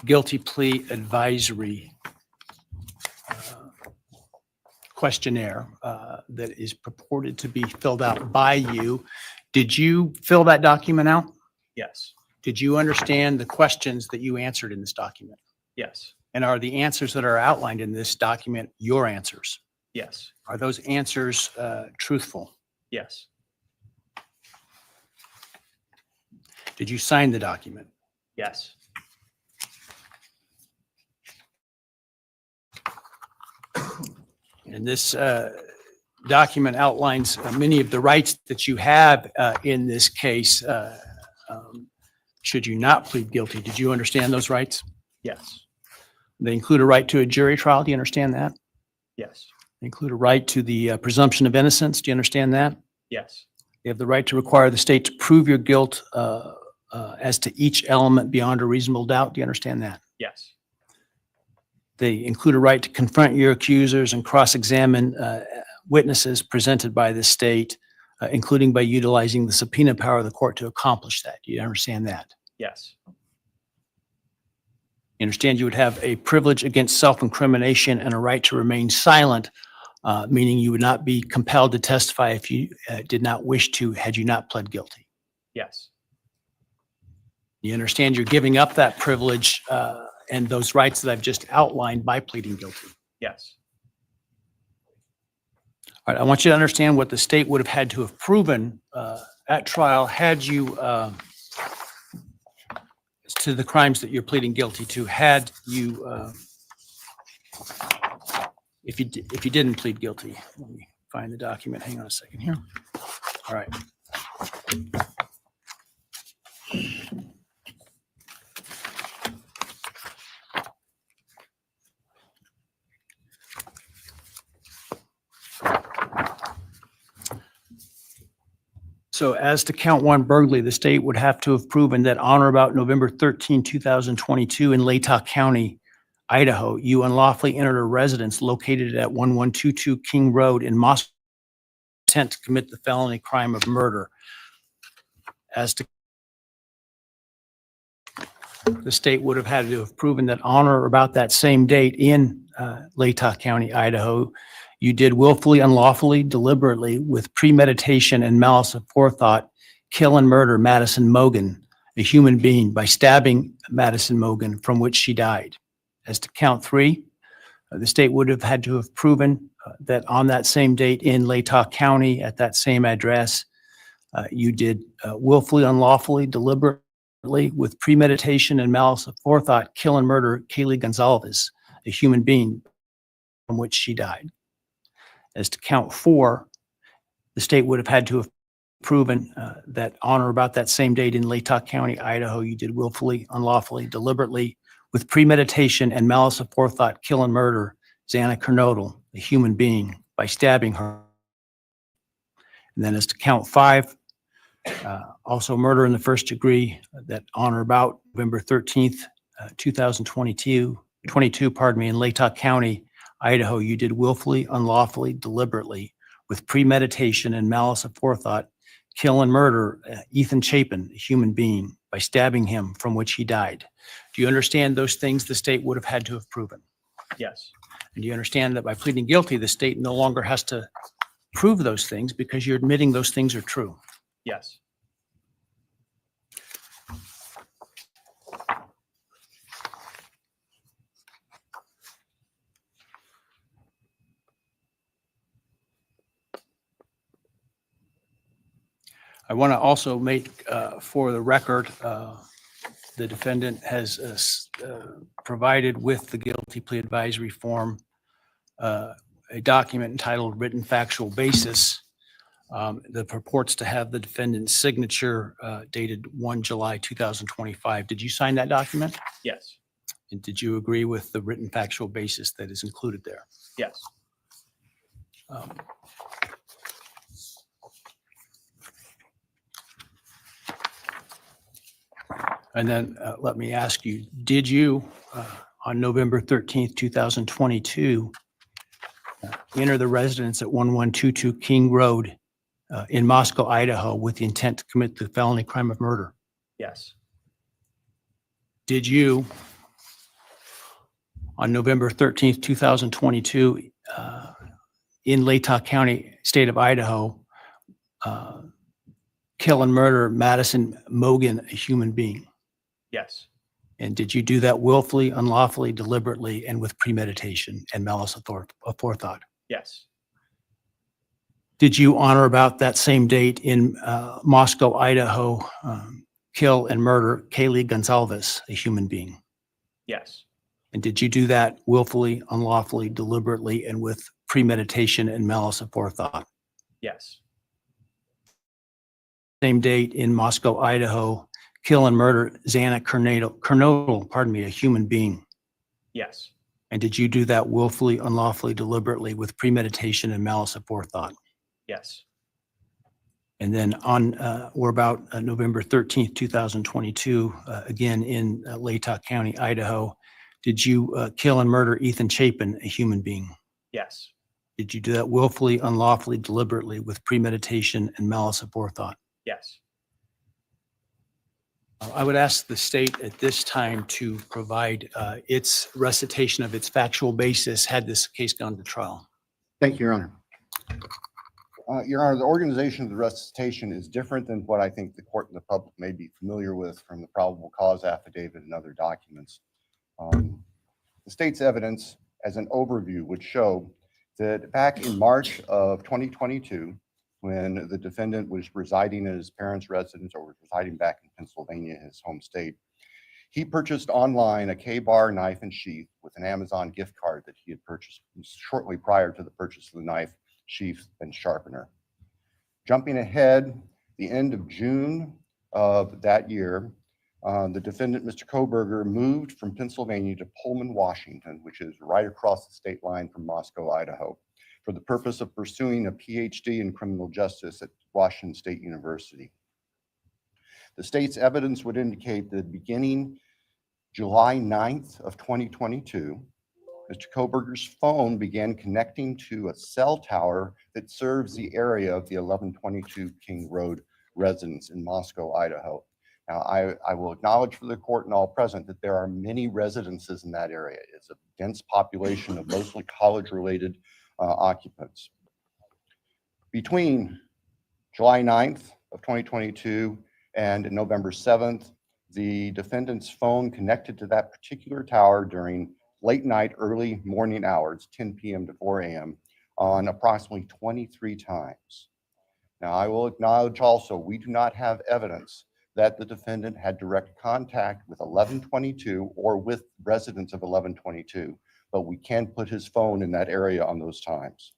S3: guilty plea advisory questionnaire that is purported to be filled out by you. Did you fill that document out?
S6: Yes.
S3: Did you understand the questions that you answered in this document?
S6: Yes.
S3: And are the answers that are outlined in this document your answers?
S6: Yes.
S3: Are those answers truthful?
S6: Yes.
S3: Did you sign the document?
S6: Yes.
S3: And this document outlines many of the rights that you have in this case. Should you not plead guilty, did you understand those rights?
S6: Yes.
S3: They include a right to a jury trial. Do you understand that?
S6: Yes.
S3: They include a right to the presumption of innocence. Do you understand that?
S6: Yes.
S3: You have the right to require the state to prove your guilt as to each element beyond a reasonable doubt. Do you understand that?
S6: Yes.
S3: They include a right to confront your accusers and cross-examine witnesses presented by the state, including by utilizing the subpoena power of the court to accomplish that. Do you understand that?
S6: Yes.
S3: You understand you would have a privilege against self-incrimination and a right to remain silent, meaning you would not be compelled to testify if you did not wish to, had you not pled guilty.
S6: Yes.
S3: You understand you're giving up that privilege and those rights that I've just outlined by pleading guilty.
S6: Yes.
S3: All right, I want you to understand what the state would have had to have proven at trial had you, to the crimes that you're pleading guilty to, had you, if you didn't plead guilty. Let me find the document. Hang on a second here. All right. So as to count one burglary, the state would have to have proven that on or about November 13, 2022 in Latah County, Idaho, you unlawfully entered a residence located at 1122 King Road in Moss, intent to commit the felony crime of murder. As to the state would have had to have proven that on or about that same date in Latah County, Idaho, you did willfully, unlawfully, deliberately, with premeditation and malice aforethought, kill and murder Madison Mogan, a human being, by stabbing Madison Mogan, from which she died. As to count three, the state would have had to have proven that on that same date in Latah County, at that same address, you did willfully, unlawfully, deliberately, with premeditation and malice aforethought, kill and murder Kaylee Gonzalez, a human being, from which she died. As to count four, the state would have had to have proven that on or about that same date in Latah County, Idaho, you did willfully, unlawfully, deliberately, with premeditation and malice aforethought, kill and murder Xana Kernodle, a human being, by stabbing her. And then as to count five, also murder in the first degree, that on or about November 13th, 2022, in Latah County, Idaho, you did willfully, unlawfully, deliberately, with premeditation and malice aforethought, kill and murder Ethan Chapin, a human being, by stabbing him, from which he died. Do you understand those things the state would have had to have proven?
S6: Yes.
S3: And you understand that by pleading guilty, the state no longer has to prove those things because you're admitting those things are true.
S6: Yes.
S3: I want to also make, for the record, the defendant has provided with the guilty plea advisory form a document entitled Written Factual Basis that purports to have the defendant's signature dated 1 July 2025. Did you sign that document?
S6: Yes.
S3: And did you agree with the written factual basis that is included there?
S6: Yes.
S3: Um, And then let me ask you, did you, on November 13th, 2022, enter the residence at 1122 King Road in Moscow, Idaho, with the intent to commit the felony crime of murder?
S6: Yes.
S3: Did you, on November 13th, 2022, in Latah County, state of Idaho, kill and murder Madison Mogan, a human being?
S6: Yes.
S3: And did you do that willfully, unlawfully, deliberately, and with premeditation and malice aforethought?
S6: Yes.
S3: Did you, on or about that same date in Moscow, Idaho, kill and murder Kaylee Gonzalez, a human being?
S6: Yes.
S3: And did you do that willfully, unlawfully, deliberately, and with premeditation and malice aforethought?
S6: Yes.
S3: Same date in Moscow, Idaho, kill and murder Xana Kernodle, a human being?
S6: Yes.
S3: And did you do that willfully, unlawfully, deliberately, with premeditation and malice aforethought?
S6: Yes.
S3: And then on or about November 13th, 2022, again in Latah County, Idaho, did you kill and murder Ethan Chapin, a human being?
S6: Yes.
S3: Did you do that willfully, unlawfully, deliberately, with premeditation and malice aforethought?
S6: Yes.
S3: I would ask the state at this time to provide its recitation of its factual basis had this case gone to trial.
S4: Thank you, Your Honor. Your Honor, the organization of the recitation is different than what I think the court and the public may be familiar with from the probable cause affidavit and other documents. The state's evidence as an overview would show that back in March of 2022, when the defendant was residing in his parents' residence or was residing back in Pennsylvania, his home state, he purchased online a K-bar knife and sheath with an Amazon gift card that he had purchased shortly prior to the purchase of the knife, sheath, and sharpener. Jumping ahead, the end of June of that year, the defendant, Mr. Kohberger, moved from Pennsylvania to Pullman, Washington, which is right across the state line from Moscow, Idaho, for the purpose of pursuing a PhD in criminal justice at Washington State University. The state's evidence would indicate that beginning July 9th of 2022, Mr. Kohberger's phone began connecting to a cell tower that serves the area of the 1122 King Road residence in Moscow, Idaho. Now, I will acknowledge for the court and all present that there are many residences in that area. It's a dense population of mostly college-related occupants. Between July 9th of 2022 and November 7th, the defendant's phone connected to that particular tower during late night, early morning hours, 10 p.m. to 4 a.m. on approximately 23 times. Now, I will acknowledge also, we do not have evidence that the defendant had direct contact with 1122 or with residents of 1122, but we can put his phone in that area on those times.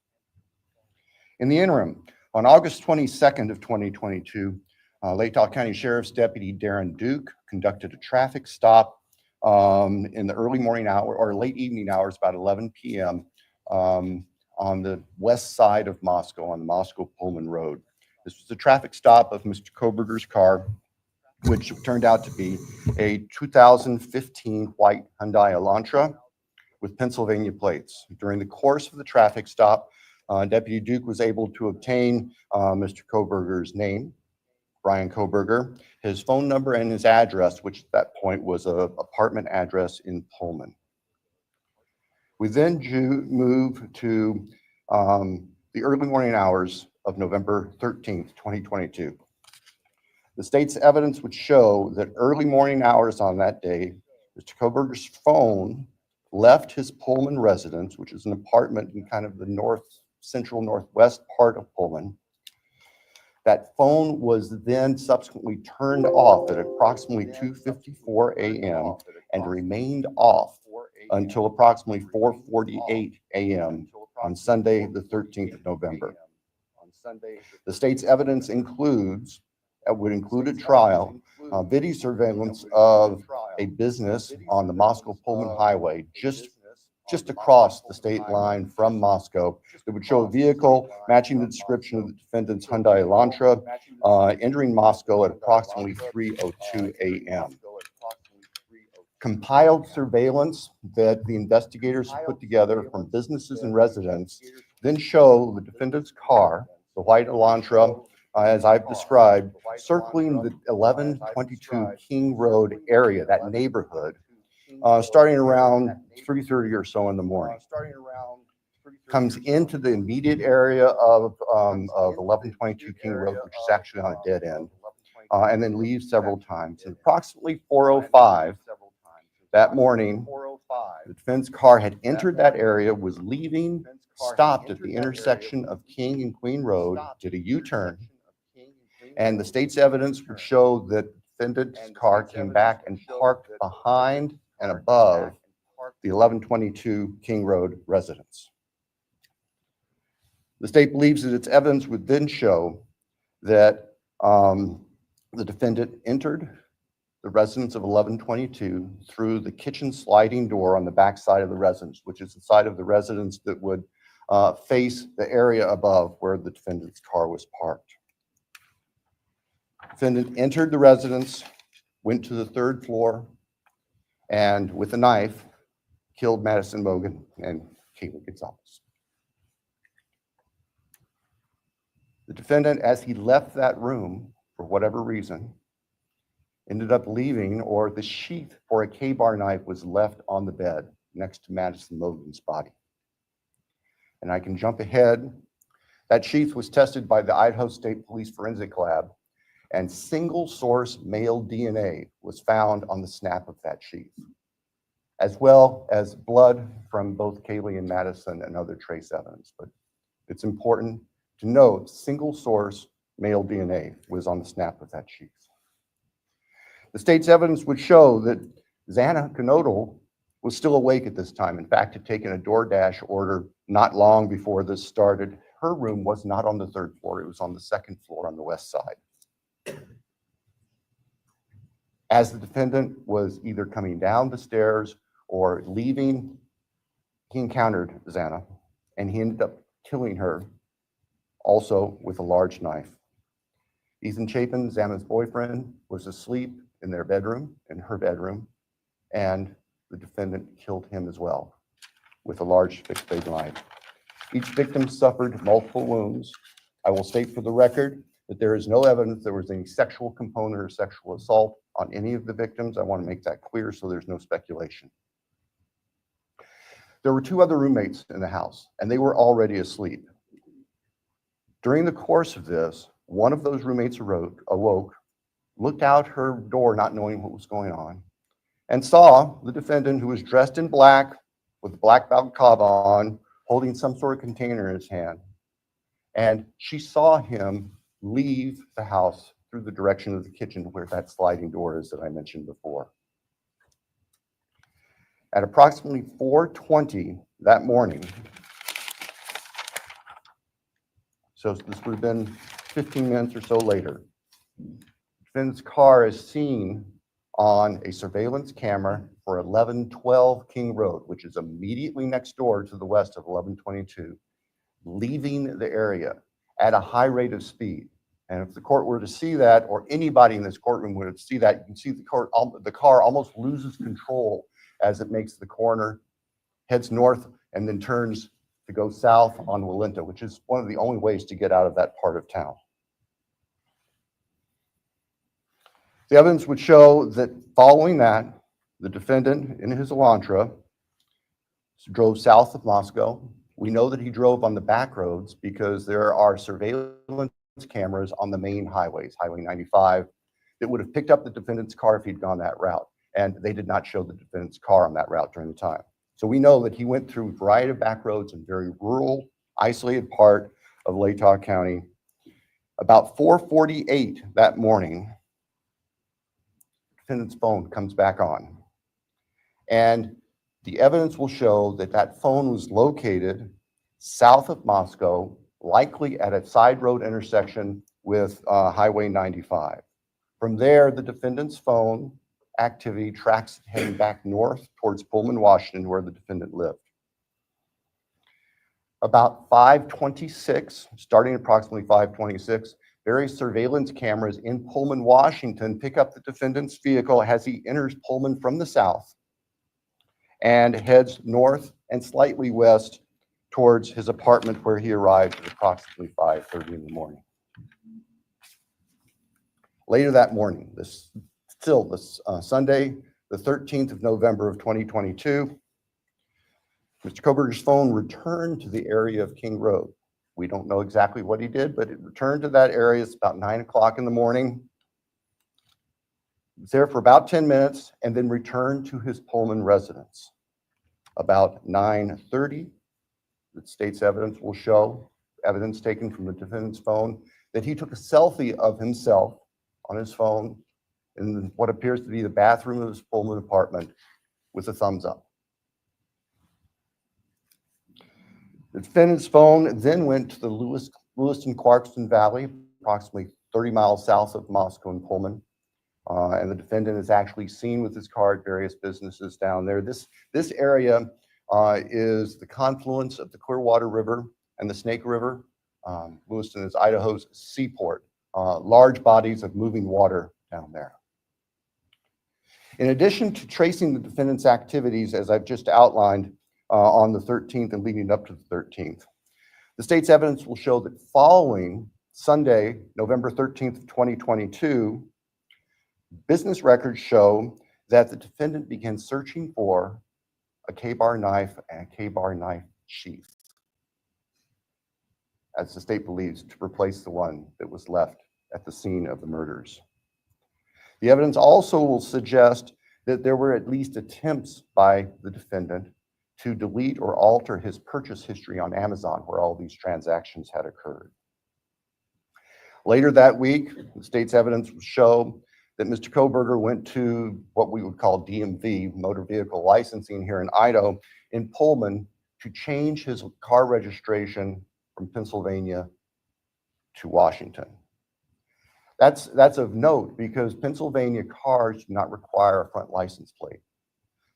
S4: In the interim, on August 22nd of 2022, Latah County Sheriff's Deputy Darren Duke conducted a traffic stop in the early morning hour or late evening hours, about 11 p.m. On the west side of Moscow, on the Moscow-Pullman Road. This was a traffic stop of Mr. Kohberger's car, which turned out to be a 2015 white Hyundai Elantra with Pennsylvania plates. During the course of the traffic stop, Deputy Duke was able to obtain Mr. Kohberger's name, Bryan Kohberger, his phone number, and his address, which at that point was an apartment address in Pullman. We then move to the early morning hours of November 13th, 2022. The state's evidence would show that early morning hours on that day, Mr. Kohberger's phone left his Pullman residence, which is an apartment in kind of the central northwest part of Pullman. That phone was then subsequently turned off at approximately 2:54 a.m. and remained off until approximately 4:48 a.m. on Sunday, the 13th of November. The state's evidence would include a trial, video surveillance of a business on the Moscow-Pullman Highway, just across the state line from Moscow. It would show a vehicle matching the description of the defendant's Hyundai Elantra entering Moscow at approximately 3:02 a.m. Compiled surveillance that the investigators put together from businesses and residents then show the defendant's car, the white Elantra, as I've described, circling the 1122 King Road area, that neighborhood, starting around 3:30 or so in the morning. Comes into the immediate area of 1122 King Road, which is actually on a dead end, and then leaves several times. At approximately 4:05 that morning, the defense car had entered that area, was leaving, stopped at the intersection of King and Queen Road, did a U-turn, and the state's evidence would show that the defendant's car came back and parked behind and above the 1122 King Road residence. The state believes that its evidence would then show that the defendant entered the residence of 1122 through the kitchen sliding door on the back side of the residence, which is the side of the residence that would face the area above where the defendant's car was parked. Defendant entered the residence, went to the third floor, and with a knife, killed Madison Mogan and Kaylee Gonzalez. The defendant, as he left that room, for whatever reason, ended up leaving, or the sheath for a K-bar knife was left on the bed next to Madison Mogan's body. And I can jump ahead. That sheath was tested by the Idaho State Police Forensic Lab, and single source male DNA was found on the snap of that sheath, as well as blood from both Kaylee and Madison and other trace evidence. But it's important to note single source male DNA was on the snap of that sheath. The state's evidence would show that Xana Knodel was still awake at this time. In fact, had taken a DoorDash order not long before this started. Her room was not on the third floor. It was on the second floor on the west side. As the defendant was either coming down the stairs or leaving, he encountered Xana, and he ended up killing her, also with a large knife. Ethan Chapin, Xana's boyfriend, was asleep in their bedroom, in her bedroom, and the defendant killed him as well with a large fixed blade knife. Each victim suffered multiple wounds. I will state for the record that there is no evidence there was any sexual component or sexual assault on any of the victims. I want to make that clear so there's no speculation. There were two other roommates in the house, and they were already asleep. During the course of this, one of those roommates awoke, looked out her door not knowing what was going on, and saw the defendant, who was dressed in black with a black balaclava on, holding some sort of container in his hand. And she saw him leave the house through the direction of the kitchen where that sliding door is that I mentioned before. At approximately 4:20 that morning, so this would have been 15 minutes or so later, the defendant's car is seen on a surveillance camera for 1112 King Road, which is immediately next door to the west of 1122, leaving the area at a high rate of speed. And if the court were to see that, or anybody in this courtroom would see that, you can see the car almost loses control as it makes the corner, heads north, and then turns to go south on Walinta, which is one of the only ways to get out of that part of town. The evidence would show that following that, the defendant in his Elantra drove south of Moscow. We know that he drove on the back roads because there are surveillance cameras on the main highways, Highway 95, that would have picked up the defendant's car if he'd gone that route. And they did not show the defendant's car on that route during the time. So we know that he went through a variety of back roads in very rural, isolated part of Latah County. About 4:48 that morning, the defendant's phone comes back on. And the evidence will show that that phone was located south of Moscow, likely at a side road intersection with Highway 95. From there, the defendant's phone activity tracks it heading back north towards Pullman, Washington, where the defendant lived. About 5:26, starting approximately 5:26, various surveillance cameras in Pullman, Washington pick up the defendant's vehicle as he enters Pullman from the south and heads north and slightly west towards his apartment, where he arrived at approximately 5:30 in the morning. Later that morning, Sunday, the 13th of November of 2022, Mr. Kohberger's phone returned to the area of King Road. We don't know exactly what he did, but it returned to that area. It's about 9 o'clock in the morning. He was there for about 10 minutes and then returned to his Pullman residence. About 9:30, the state's evidence will show, evidence taken from the defendant's phone, that he took a selfie of himself on his phone in what appears to be the bathroom of his Pullman apartment with a thumbs up. The defendant's phone then went to the Lewiston-Clarkston Valley, approximately 30 miles south of Moscow and Pullman. And the defendant is actually seen with his car at various businesses down there. This area is the confluence of the Clearwater River and the Snake River. Lewiston is Idaho's seaport. Large bodies of moving water down there. In addition to tracing the defendant's activities, as I've just outlined, on the 13th and leading up to the 13th, the state's evidence will show that following Sunday, November 13th, 2022, business records show that the defendant began searching for a K-bar knife and a K-bar knife sheath, as the state believes, to replace the one that was left at the scene of the murders. The evidence also will suggest that there were at least attempts by the defendant to delete or alter his purchase history on Amazon, where all these transactions had occurred. Later that week, the state's evidence will show that Mr. Kohberger went to what we would call DMV, motor vehicle licensing here in Idaho, in Pullman, to change his car registration from Pennsylvania to Washington. That's of note because Pennsylvania cars do not require a front license plate.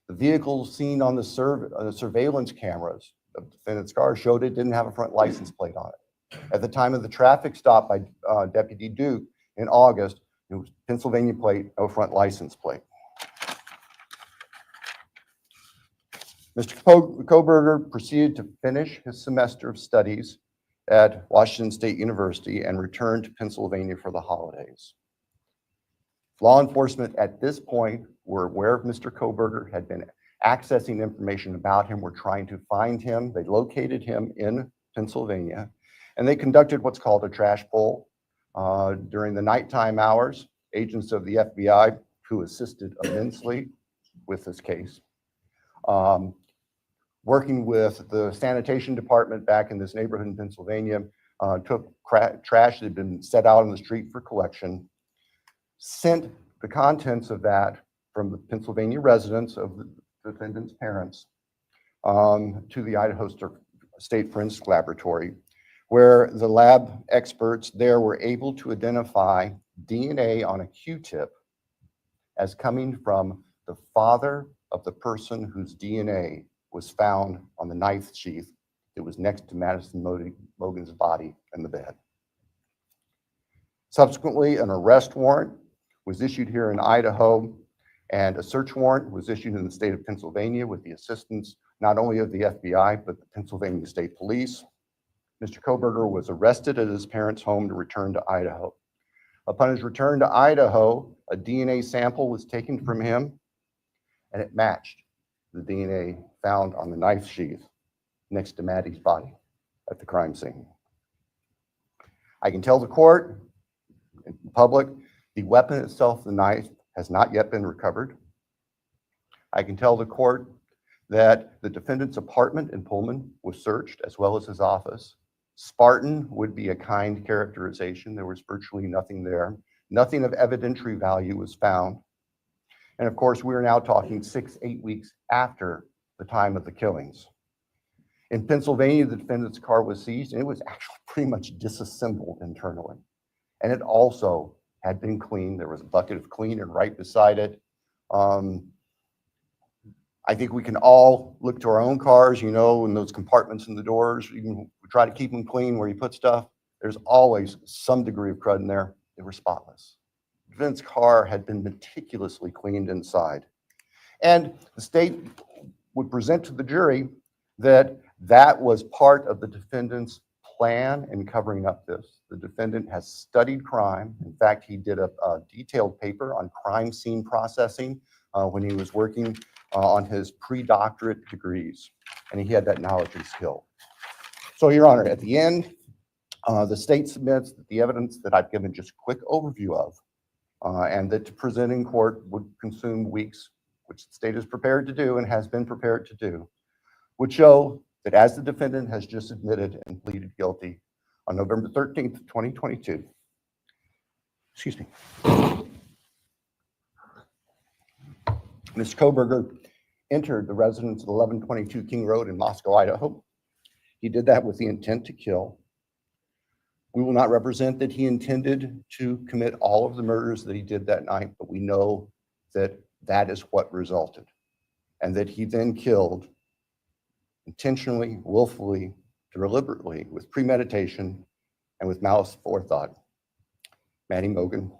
S4: The vehicles seen on the surveillance cameras of the defendant's car showed it didn't have a front license plate on it. At the time of the traffic stop by Deputy Duke in August, it was Pennsylvania plate, no front license plate. Mr. Kohberger proceeded to finish his semester of studies at Washington State University and returned to Pennsylvania for the holidays. Law enforcement at this point were aware of Mr. Kohberger, had been accessing information about him, were trying to find him. They located him in Pennsylvania, and they conducted what's called a trash pull. During the nighttime hours, agents of the FBI, who assisted immensely with this case, working with the sanitation department back in this neighborhood in Pennsylvania, took trash that had been set out on the street for collection, sent the contents of that from the Pennsylvania residence of the defendant's parents to the Idaho State Forensic Laboratory, where the lab experts there were able to identify DNA on a Q-tip as coming from the father of the person whose DNA was found on the knife sheath that was next to Madison Logan's body in the bed. Subsequently, an arrest warrant was issued here in Idaho, and a search warrant was issued in the state of Pennsylvania with the assistance not only of the FBI, but the Pennsylvania State Police. Mr. Kohberger was arrested at his parents' home to return to Idaho. Upon his return to Idaho, a DNA sample was taken from him, and it matched the DNA found on the knife sheath next to Maddie's body at the crime scene. I can tell the court and the public the weapon itself, the knife, has not yet been recovered. I can tell the court that the defendant's apartment in Pullman was searched, as well as his office. Spartan would be a kind characterization. There was virtually nothing there. Nothing of evidentiary value was found. And of course, we are now talking 6-8 weeks after the time of the killings. In Pennsylvania, the defendant's car was seized, and it was actually pretty much disassembled internally. And it also had been cleaned. There was a bucket of cleaner right beside it. I think we can all look to our own cars, you know, in those compartments in the doors. You can try to keep them clean where you put stuff. There's always some degree of crud in there. They were spotless. The defendant's car had been meticulously cleaned inside. And the state would present to the jury that that was part of the defendant's plan in covering up this. The defendant has studied crime. In fact, he did a detailed paper on crime scene processing when he was working on his pre-doctorate degrees, and he had that knowledge and skill. So, Your Honor, at the end, the state submits that the evidence that I've given just a quick overview of, and that to present in court would consume weeks, which the state is prepared to do and has been prepared to do, would show that as the defendant has just admitted and pleaded guilty on November 13th, 2022, excuse me, Mr. Kohberger entered the residence of 1122 King Road in Moscow, Idaho. He did that with the intent to kill. We will not represent that he intended to commit all of the murders that he did that night, but we know that that is what resulted, and that he then killed intentionally, willfully, deliberately, with premeditation, and with malice forethought, Maddie Mogen,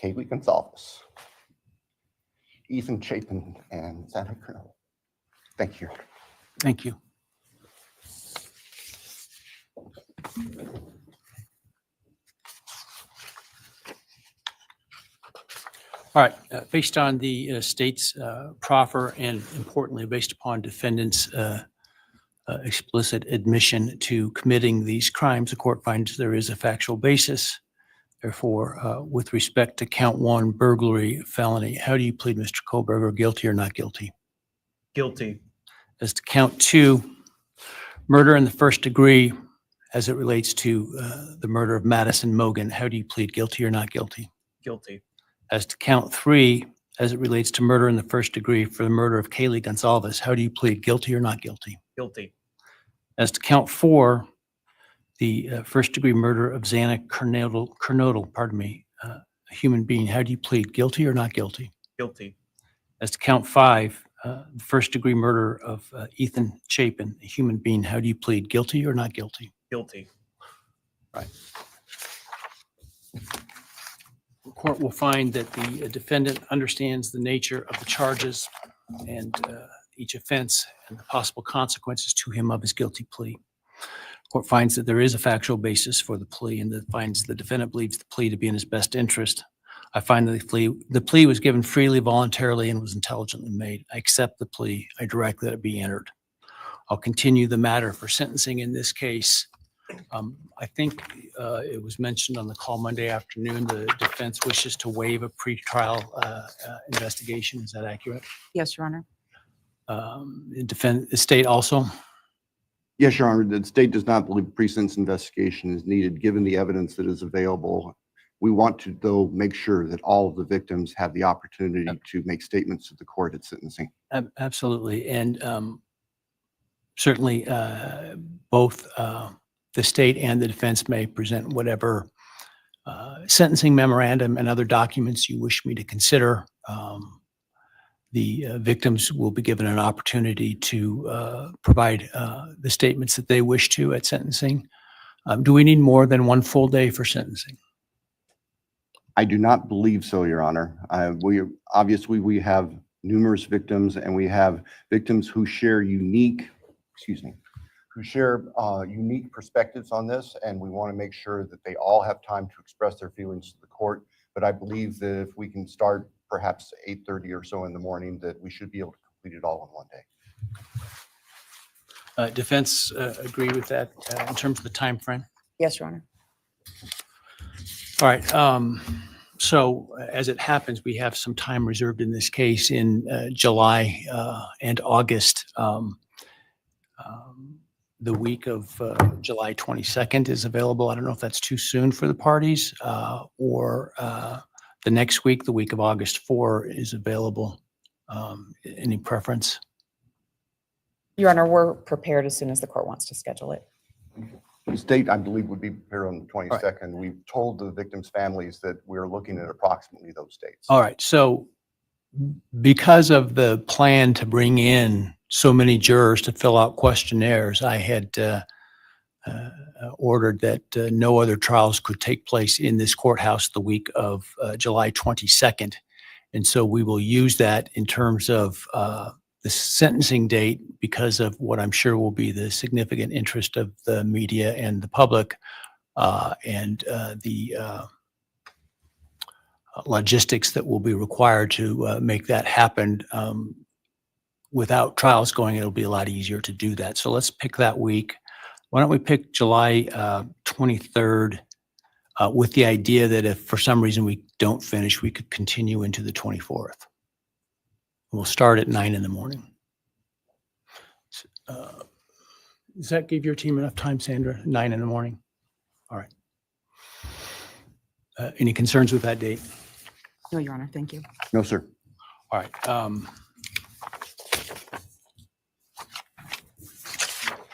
S4: Kaylee Gonzalez, Ethan Chapin, and Santa Colonel. Thank you.
S3: Thank you. All right, based on the state's proffer and importantly, based upon defendant's explicit admission to committing these crimes, the court finds there is a factual basis. Therefore, with respect to count 1, burglary, felony, how do you plead, Mr. Kohberger, guilty or not guilty?
S6: Guilty.
S3: As to count 2, murder in the first degree, as it relates to the murder of Madison Mogen, how do you plead, guilty or not guilty?
S6: Guilty.
S3: As to count 3, as it relates to murder in the first degree for the murder of Kaylee Gonzalez, how do you plead, guilty or not guilty?
S6: Guilty.
S3: As to count 4, the first degree murder of Xana Kernodle, a human being, how do you plead, guilty or not guilty?
S6: Guilty.
S3: As to count 5, the first degree murder of Ethan Chapin, a human being, how do you plead, guilty or not guilty?
S6: Guilty.
S3: Right. The court will find that the defendant understands the nature of the charges and each offense and the possible consequences to him of his guilty plea. Court finds that there is a factual basis for the plea and that finds the defendant believes the plea to be in his best interest. I find that the plea was given freely, voluntarily, and was intelligently made. I accept the plea. I direct that it be entered. I'll continue the matter for sentencing in this case. I think it was mentioned on the call Monday afternoon, the defense wishes to waive a pretrial investigation. Is that accurate?
S5: Yes, Your Honor.
S3: The state also?
S4: Yes, Your Honor, the state does not believe pre-sentence investigation is needed given the evidence that is available. We want to, though, make sure that all of the victims have the opportunity to make statements to the court at sentencing.
S3: Absolutely. And certainly both the state and the defense may present whatever sentencing memorandum and other documents you wish me to consider. The victims will be given an opportunity to provide the statements that they wish to at sentencing. Do we need more than one full day for sentencing?
S4: I do not believe so, Your Honor. Obviously we have numerous victims, and we have victims who share unique perspectives on this, and we want to make sure that they all have time to express their feelings to the court. But I believe that if we can start perhaps 8:30 or so in the morning, that we should be able to complete it all in one day.
S3: Defense agree with that in terms of the time frame?
S5: Yes, Your Honor.
S3: All right. So as it happens, we have some time reserved in this case in July and August. The week of July 22nd is available. I don't know if that's too soon for the parties or the next week, the week of August 4 is available. Any preference?
S5: Your Honor, we're prepared as soon as the court wants to schedule it.
S4: The state, I believe, would be prepared on the 22nd. We've told the victims' families that we're looking at approximately those dates.
S3: All right. So because of the plan to bring in so many jurors to fill out questionnaires, I had ordered that no other trials could take place in this courthouse the week of July 22nd. And so we will use that in terms of the sentencing date because of what I'm sure will be the significant interest of the media and the public and the logistics that will be required to make that happen. Without trials going, it'll be a lot easier to do that. So let's pick that week. Why don't we pick July 23rd with the idea that if for some reason we don't finish, we could continue into the 24th. We'll start at 9 in the morning. Does that give your team enough time, Sandra? 9 in the morning? All right. Any concerns with that date?
S5: No, Your Honor, thank you.
S4: No, sir.
S3: All right.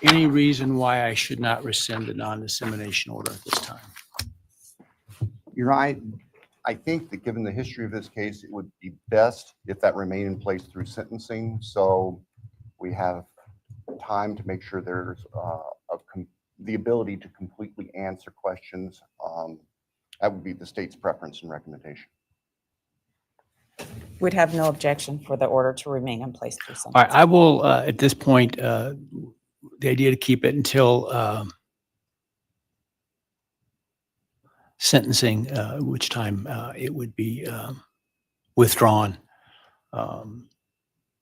S3: Any reason why I should not rescind the non-dissemination order at this time?
S4: You're right. I think that given the history of this case, it would be best if that remained in place through sentencing. So we have time to make sure there's the ability to completely answer questions. That would be the state's preference and recommendation.
S5: We'd have no objection for the order to remain in place through
S3: All right.
S5: sentencing.
S3: I will, at this point, the idea to keep it until sentencing, which time it would be withdrawn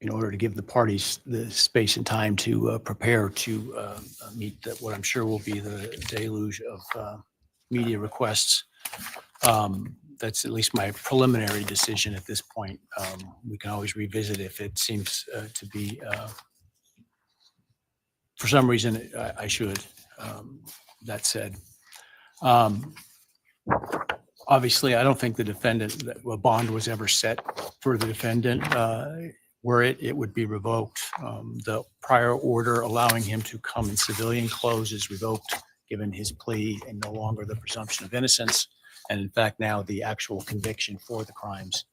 S3: in order to give the parties the space and time to prepare to meet what I'm sure will be the deluge of media requests. That's at least my preliminary decision at this point. We can always revisit if it seems to be, for some reason, I should. That said, obviously, I don't think the defendant, a bond was ever set for the defendant. Were it would be revoked. The prior order allowing him to come in civilian clothes is revoked, given his plea and no longer the presumption of innocence. And in fact, now the actual conviction for the crimes.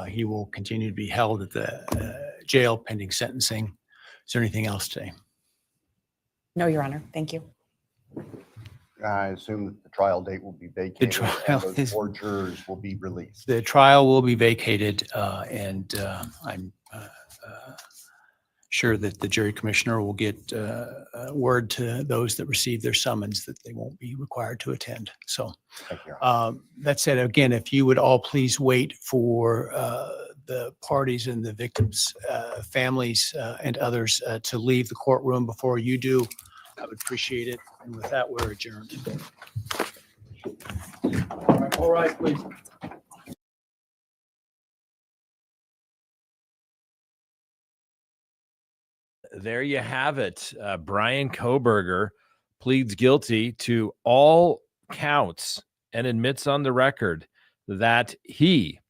S3: He will continue to be held at the jail pending sentencing. Is there anything else today?
S5: No, Your Honor, thank you.
S4: I assume that the trial date will be vacated.
S3: trial
S4: and those
S3: is-
S4: 4 jurors will be released.
S3: The trial will be vacated, and I'm sure that the jury commissioner will get word to those that receive their summons that they won't be required to attend. So
S4: Thank you, Your Honor.
S3: that said, again, if you would all please wait for the parties and the victims' families and others to leave the courtroom before you do, I would appreciate it. And with that, we're adjourned. All right, please.
S1: There you have it. Bryan Kohberger pleads guilty to all counts and admits on the record that he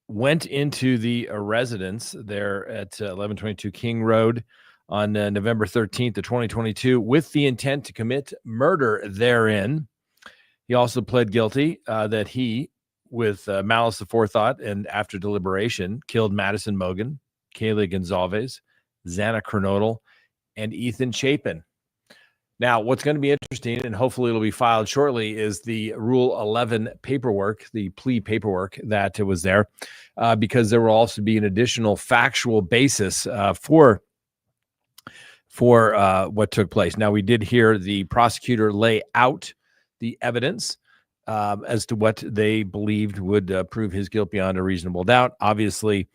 S1: went into the residence there at 1122 King Road on November 13th of 2022 with the intent to commit murder therein. He also pled guilty that he, with malice aforethought and after deliberation, killed Madison Mogan, Kaylee Gonzalez, Xana Kernodle, and Ethan Chapin. Now, what's going to be interesting, and hopefully it'll be filed shortly, is the Rule 11 paperwork, the plea paperwork that was there, because there will also be an additional factual basis for what took place. Now, we did hear the prosecutor lay out the evidence as to what they believed would prove his guilt beyond a reasonable doubt. Obviously,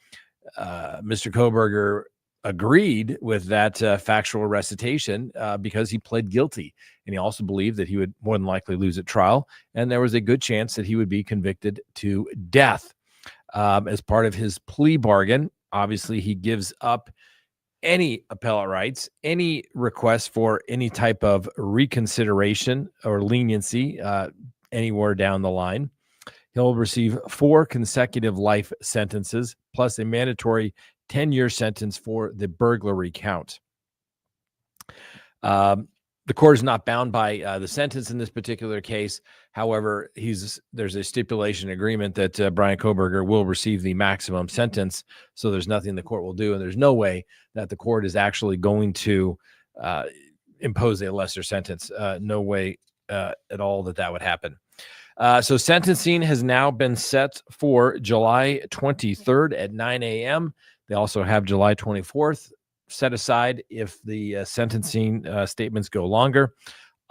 S1: Mr. Kohberger agreed with that factual recitation because he pled guilty. And he also believed that he would more than likely lose at trial. And there was a good chance that he would be convicted to death. As part of his plea bargain, obviously, he gives up any appellate rights, any request for any type of reconsideration or leniency anywhere down the line. He'll receive 4 consecutive life sentences plus a mandatory 10-year sentence for the burglary count. The court is not bound by the sentence in this particular case. However, there's a stipulation agreement that Bryan Kohberger will receive the maximum sentence. So there's nothing the court will do, and there's no way that the court is actually going to impose a lesser sentence. No way at all that would happen. So sentencing has now been set for July 23rd at 9 a.m. They also have July 24th set aside if the sentencing statements go longer.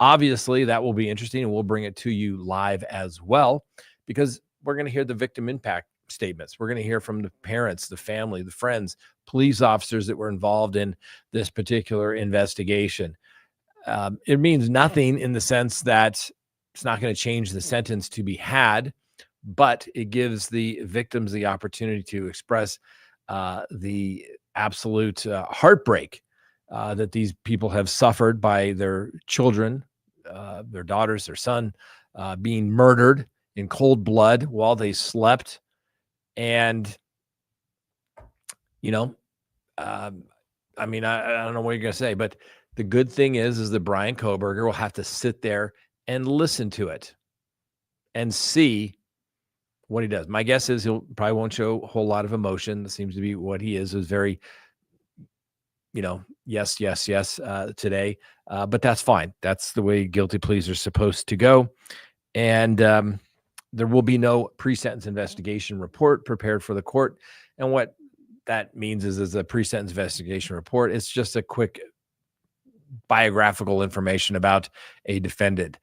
S1: Obviously, that will be interesting, and we'll bring it to you live as well, because we're going to hear the victim impact statements. We're going to hear from the parents, the family, the friends, police officers that were involved in this particular investigation. It means nothing in the sense that it's not going to change the sentence to be had, but it gives the victims the opportunity to express the absolute heartbreak that these people have suffered by their children, their daughters, their son, being murdered in cold blood while they slept. And, I mean, I don't know what you're going to say, but the good thing is that Bryan Kohberger will have to sit there and listen to it and see what he does. My guess is he'll probably won't show a whole lot of emotion. That seems to be what he is very, yes, today. But that's fine. That's the way guilty pleas are supposed to go. And there will be no pre-sentence investigation report prepared for the court. And what that means is a pre-sentence investigation report. It's just a quick biographical information about a defendant,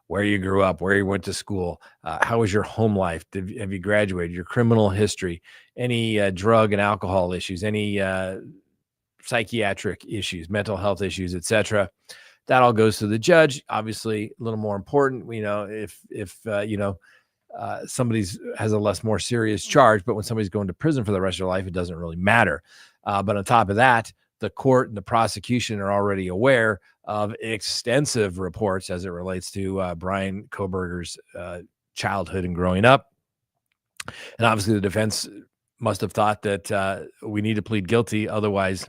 S1: where you grew up, where you went to school, how was your home life, have you graduated, your criminal history, any drug and alcohol issues, any psychiatric issues, mental health issues, etc. That all goes to the judge. Obviously, a little more important, if somebody's has a more serious charge, but when somebody's going to prison for the rest of their life, it doesn't really matter. But on top of that, the court and the prosecution are already aware of extensive reports as it relates to Bryan Kohberger's childhood and growing up. And obviously the defense must have thought that we need to plead guilty. Otherwise,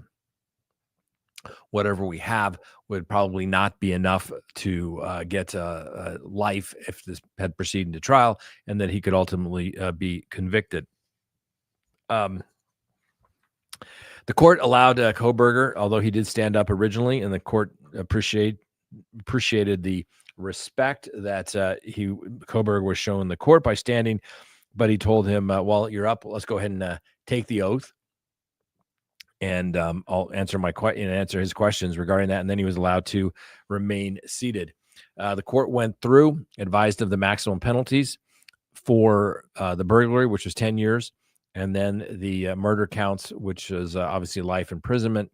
S1: whatever we have would probably not be enough to get life if this had proceeded to trial, and that he could ultimately be convicted. The court allowed Kohberger, although he did stand up originally, and the court appreciated the respect that Kohberger was showing the court by standing. But he told him, "Well, you're up. Let's go ahead and take the oath, and I'll answer answer his questions regarding that." And then he was allowed to remain seated. The court went through, advised of the maximum penalties for the burglary, which was 10 years. And then the murder counts, which is obviously life imprisonment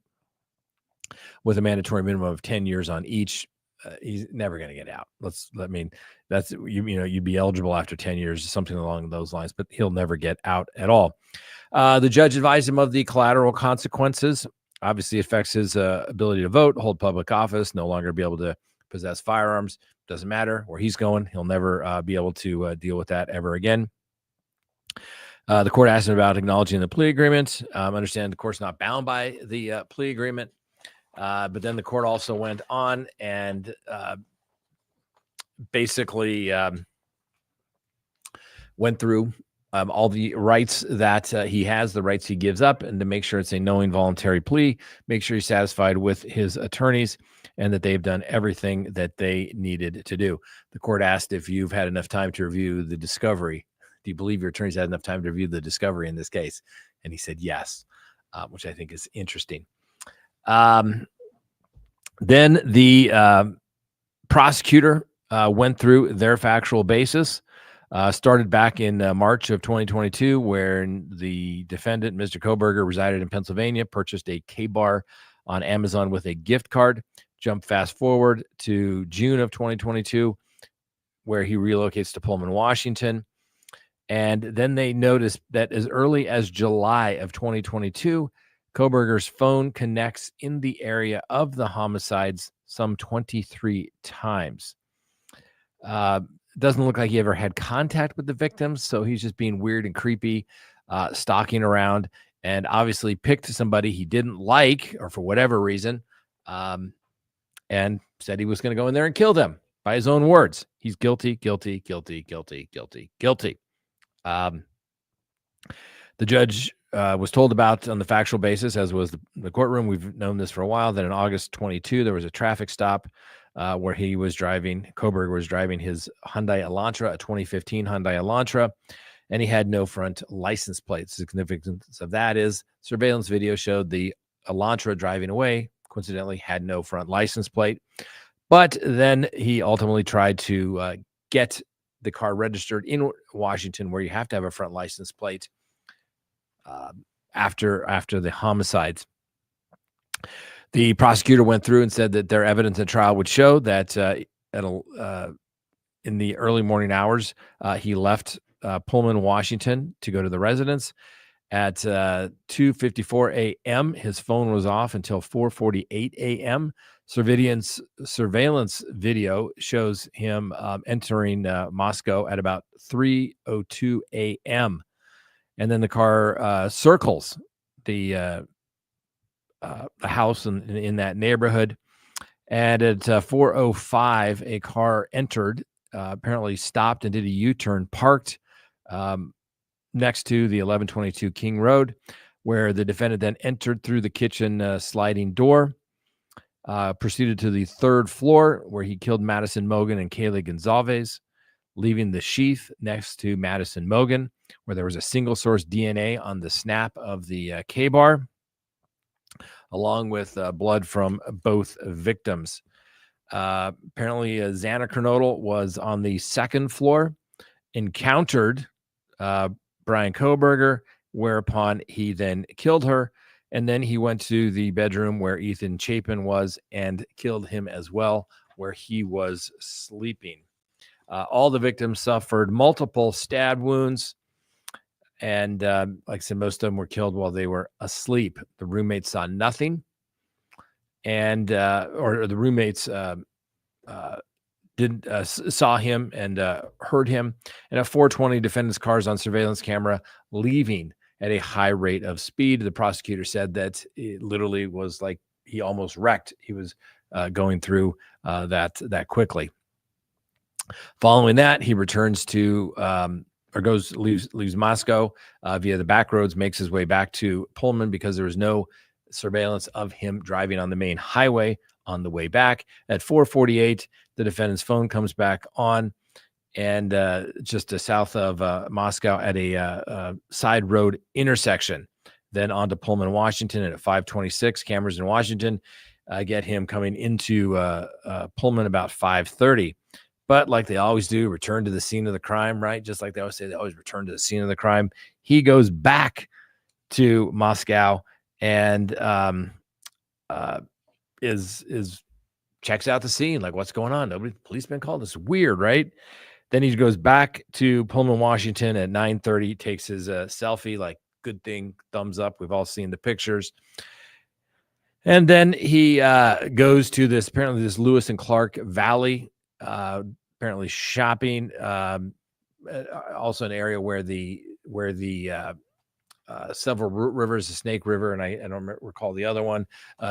S1: with a mandatory minimum of 10 years on each. He's never going to get out. That's you'd be eligible after 10 years, something along those lines, but he'll never get out at all. The judge advised him of the collateral consequences. Obviously, it affects his ability to vote, hold public office, no longer be able to possess firearms. Doesn't matter where he's going. He'll never be able to deal with that ever again. The court asked him about acknowledging the plea agreement. Understand the court's not bound by the plea agreement. But then the court also went on and basically went through all the rights that he has, the rights he gives up, and to make sure it's a knowing voluntary plea, make sure he's satisfied with his attorneys and that they've done everything that they needed to do. The court asked if you've had enough time to review the discovery. Do you believe your attorneys had enough time to review the discovery in this case? And he said yes, which I think is interesting. Then the prosecutor went through their factual basis. Started back in March of 2022, where the defendant, Mr. Kohberger, resided in Pennsylvania, purchased a K-bar on Amazon with a gift card. Jump fast forward to June of 2022, where he relocates to Pullman, Washington. And then they noticed that as early as July of 2022, Kohberger's phone connects in the area of the homicides some 23 times. Doesn't look like he ever had contact with the victims, so he's just being weird and creepy, stalking around, and obviously picked somebody he didn't like, or for whatever reason, and said he was going to go in there and kill them. By his own words, he's guilty, guilty, guilty, guilty, guilty, guilty. The judge was told about on the factual basis, as was the courtroom. We've known this for a while, that in August 22, there was a traffic stop where Kohberger was driving his Hyundai Elantra, a 2015 Hyundai Elantra, and he had no front license plate. The significance of that is surveillance video showed the Elantra driving away, coincidentally had no front license plate. But then he ultimately tried to get the car registered in Washington, where you have to have a front license plate after the homicides. The prosecutor went through and said that their evidence at trial would show that in the early morning hours, he left Pullman, Washington to go to the residence. At 2:54 a.m., his phone was off until 4:48 a.m. Surveillance video shows him entering Moscow at about 3:02 a.m. And then the car circles the house in that neighborhood. And at 4:05, a car entered, apparently stopped and did a U-turn, parked next to the 1122 King Road, where the defendant then entered through the kitchen sliding door, proceeded to the third floor, where he killed Madison Mogan and Kaylee Gonzalez, leaving the sheath next to Madison Mogan, where there was a single source DNA on the snap of the K-bar, along with blood from both victims. Apparently, Xanacronodal was on the second floor, encountered Bryan Kohberger, whereupon he then killed her. And then he went to the bedroom where Ethan Chapin was and killed him as well, where he was sleeping. All the victims suffered multiple stab wounds. And like I said, most of them were killed while they were asleep. The roommates saw nothing. And or the roommates saw him and heard him. And at 4:20, defendant's car is on surveillance camera leaving at a high rate of speed. The prosecutor said that it literally was like he almost wrecked. He was going through that quickly. Following that, he returns to leaves Moscow via the back roads, makes his way back to Pullman because there was no surveillance of him driving on the main highway on the way back. At 4:48, the defendant's phone comes back on, and just south of Moscow at a side road intersection. Then on to Pullman, Washington, and at 5:26, cameras in Washington get him coming into Pullman about 5:30. But like they always do, return to the scene of the crime, right? Just like they always say, they always return to the scene of the crime. He goes back to Moscow and checks out the scene, like what's going on? Police been called. It's weird, right? Then he goes back to Pullman, Washington at 9:30, takes his selfie, like good thing, thumbs up. We've all seen the pictures. And then he goes to this Lewis and Clark Valley, apparently shopping, also an area where the several rivers, the Snake River, and I don't recall the other one,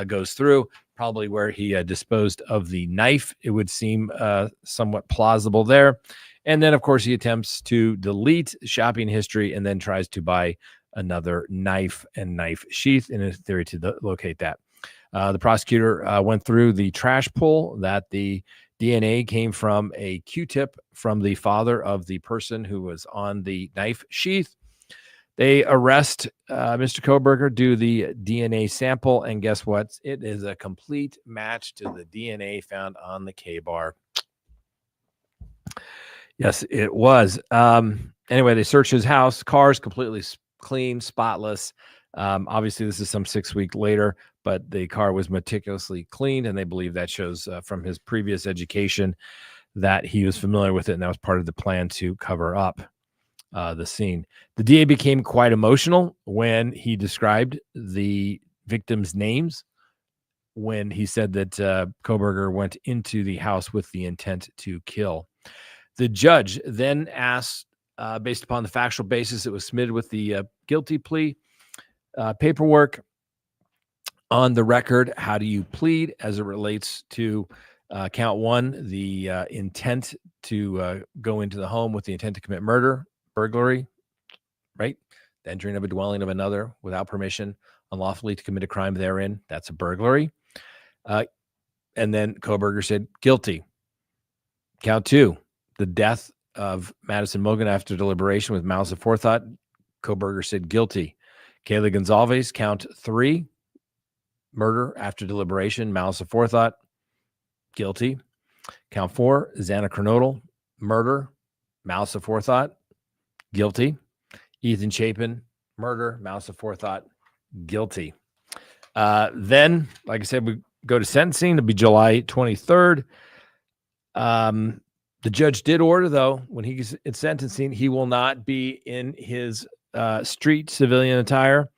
S1: goes through, probably where he disposed of the knife. It would seem somewhat plausible there. And then, of course, he attempts to delete shopping history and then tries to buy another knife and knife sheath in a theory to locate that. The prosecutor went through the trash pull that the DNA came from a Q-tip from the father of the person who was on the knife sheath. They arrest Mr. Kohberger, do the DNA sample, and guess what? It is a complete match to the DNA found on the K-bar. Yes, it was. Anyway, they searched his house. Car's completely clean, spotless. Obviously, this is some 6 weeks later, but the car was meticulously cleaned, and they believe that shows from his previous education that he was familiar with it, and that was part of the plan to cover up the scene. The DA became quite emotional when he described the victims' names, when he said that Kohberger went into the house with the intent to kill. The judge then asked, based upon the factual basis that was submitted with the guilty plea paperwork, on the record, how do you plead as it relates to count one, the intent to go into the home with the intent to commit murder, burglary, right? The entering of a dwelling of another without permission, unlawfully to commit a crime therein. That's a burglary. And then Kohberger said guilty. Count two, the death of Madison Mogan after deliberation with malice aforethought. Kohberger said guilty. Kayla Gonzalez, count three, murder after deliberation, malice aforethought, guilty. Count four, Xana Kernodle, murder, malice aforethought, guilty. Ethan Chapin, murder, malice aforethought, guilty. Then, like I said, we go to sentencing. It'll be July 23rd. The judge did order, though, when he's in sentencing, he will not be in his street civilian attire.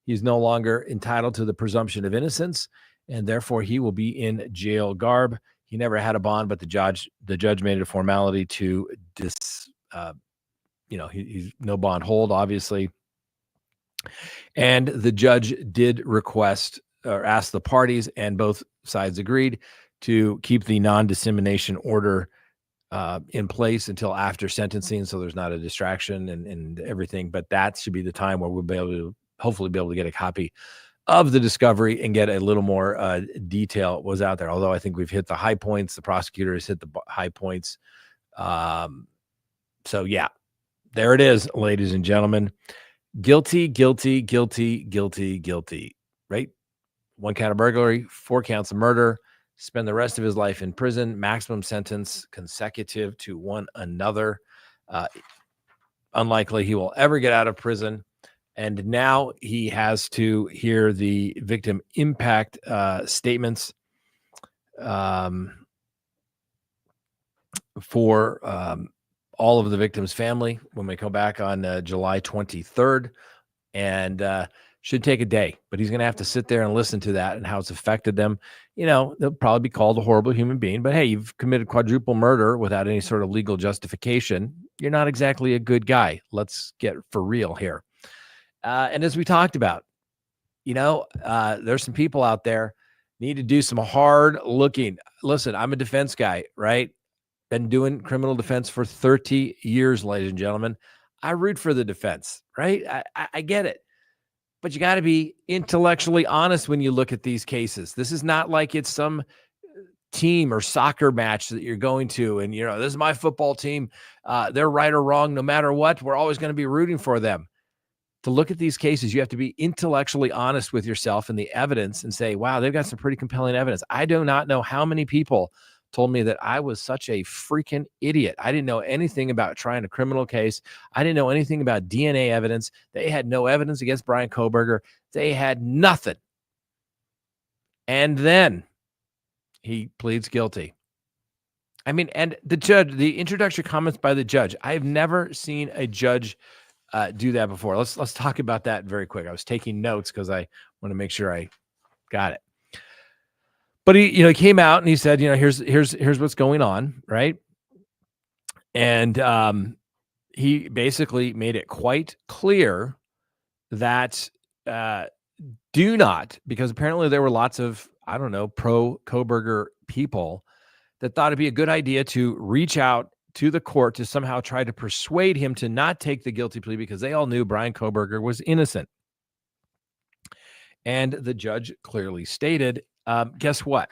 S1: He's no longer entitled to the presumption of innocence, and therefore he will be in jail garb. He never had a bond, but the judge made it a formality to he's no bond hold, obviously. And the judge did request or ask the parties, and both sides agreed to keep the non-dissemination order in place until after sentencing, so there's not a distraction and everything. But that should be the time where we'll be able to hopefully be able to get a copy of the discovery and get a little more detail was out there. Although I think we've hit the high points, the prosecutor has hit the high points. So yeah, there it is, ladies and gentlemen. Guilty, guilty, guilty, guilty, guilty, right? 1 count of burglary, 4 counts of murder, spend the rest of his life in prison, maximum sentence consecutive to one another. Unlikely he will ever get out of prison. And now he has to hear the victim impact statements for all of the victim's family when we come back on July 23rd. And should take a day, but he's going to have to sit there and listen to that and how it's affected them. You know, they'll probably be called a horrible human being, but hey, you've committed quadruple murder without any sort of legal justification. You're not exactly a good guy. Let's get for real here. And as we talked about, there's some people out there need to do some hard looking. Listen, I'm a defense guy, right? Been doing criminal defense for 30 years, ladies and gentlemen. I root for the defense, right? I get it. But you got to be intellectually honest when you look at these cases. This is not like it's some team or soccer match that you're going to. And, this is my football team. They're right or wrong. No matter what, we're always going to be rooting for them. To look at these cases, you have to be intellectually honest with yourself and the evidence and say, wow, they've got some pretty compelling evidence. I do not know how many people told me that I was such a freaking idiot. I didn't know anything about trying a criminal case. I didn't know anything about DNA evidence. They had no evidence against Bryan Kohberger. They had nothing. And then he pleads guilty. I mean, and the judge, the introductory comments by the judge, I've never seen a judge do that before. Let's talk about that very quick. I was taking notes because I want to make sure I got it. But he came out and he said, here's what's going on, right? And he basically made it quite clear that do not, because apparently there were lots of, pro Kohberger people that thought it'd be a good idea to reach out to the court to somehow try to persuade him to not take the guilty plea because they all knew Bryan Kohberger was innocent. And the judge clearly stated, guess what?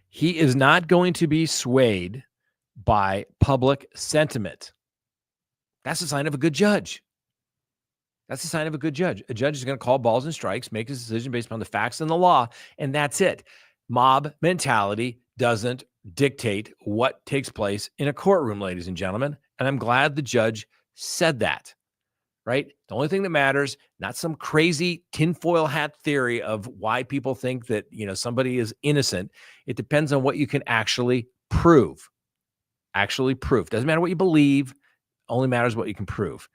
S1: He is not going to be swayed by public sentiment. That's a sign of a good judge. That's a sign of a good judge. A judge is going to call balls and strikes, make his decision based upon the facts and the law, and that's it. Mob mentality doesn't dictate what takes place in a courtroom, ladies and gentlemen. And I'm glad the judge said that, right? The only thing that matters, not some crazy tinfoil hat theory of why people think that, somebody is innocent. It depends on what you can actually prove. Doesn't matter what you believe, only matters what you can prove.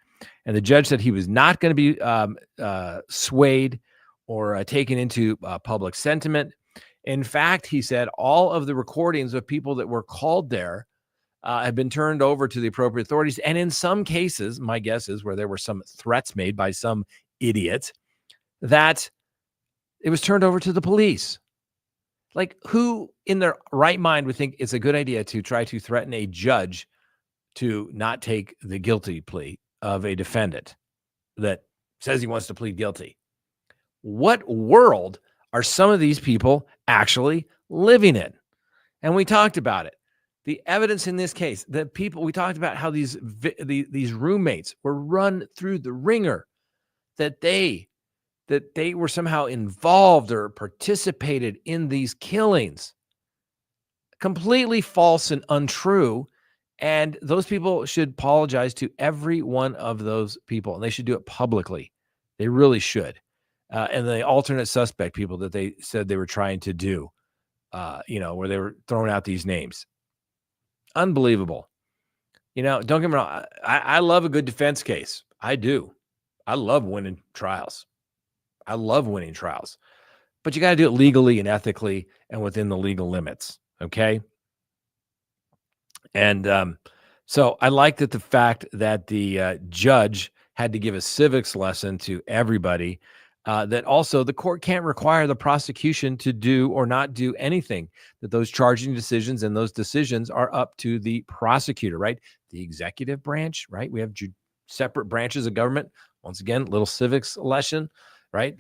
S1: And the judge said he was not going to be swayed or taken into public sentiment. In fact, he said all of the recordings of people that were called there have been turned over to the appropriate authorities. And in some cases, my guess is where there were some threats made by some idiot, that it was turned over to the police. Like, who in their right mind would think it's a good idea to try to threaten a judge to not take the guilty plea of a defendant that says he wants to plead guilty? What world are some of these people actually living in? And we talked about it. The evidence in this case, the people, we talked about how these roommates were run through the ringer, that they were somehow involved or participated in these killings. Completely false and untrue. And those people should apologize to every one of those people, and they should do it publicly. They really should. And the alternate suspect people that they said they were trying to do, where they were throwing out these names. Unbelievable. Don't get me wrong. I love a good defense case. I do. I love winning trials. But you got to do it legally and ethically and within the legal limits. Okay. And so I liked the fact that the judge had to give a civics lesson to everybody, that also the court can't require the prosecution to do or not do anything, that those charging decisions and those decisions are up to the prosecutor, right? The executive branch, right? We have separate branches of government. Once again, little civics lesson, right?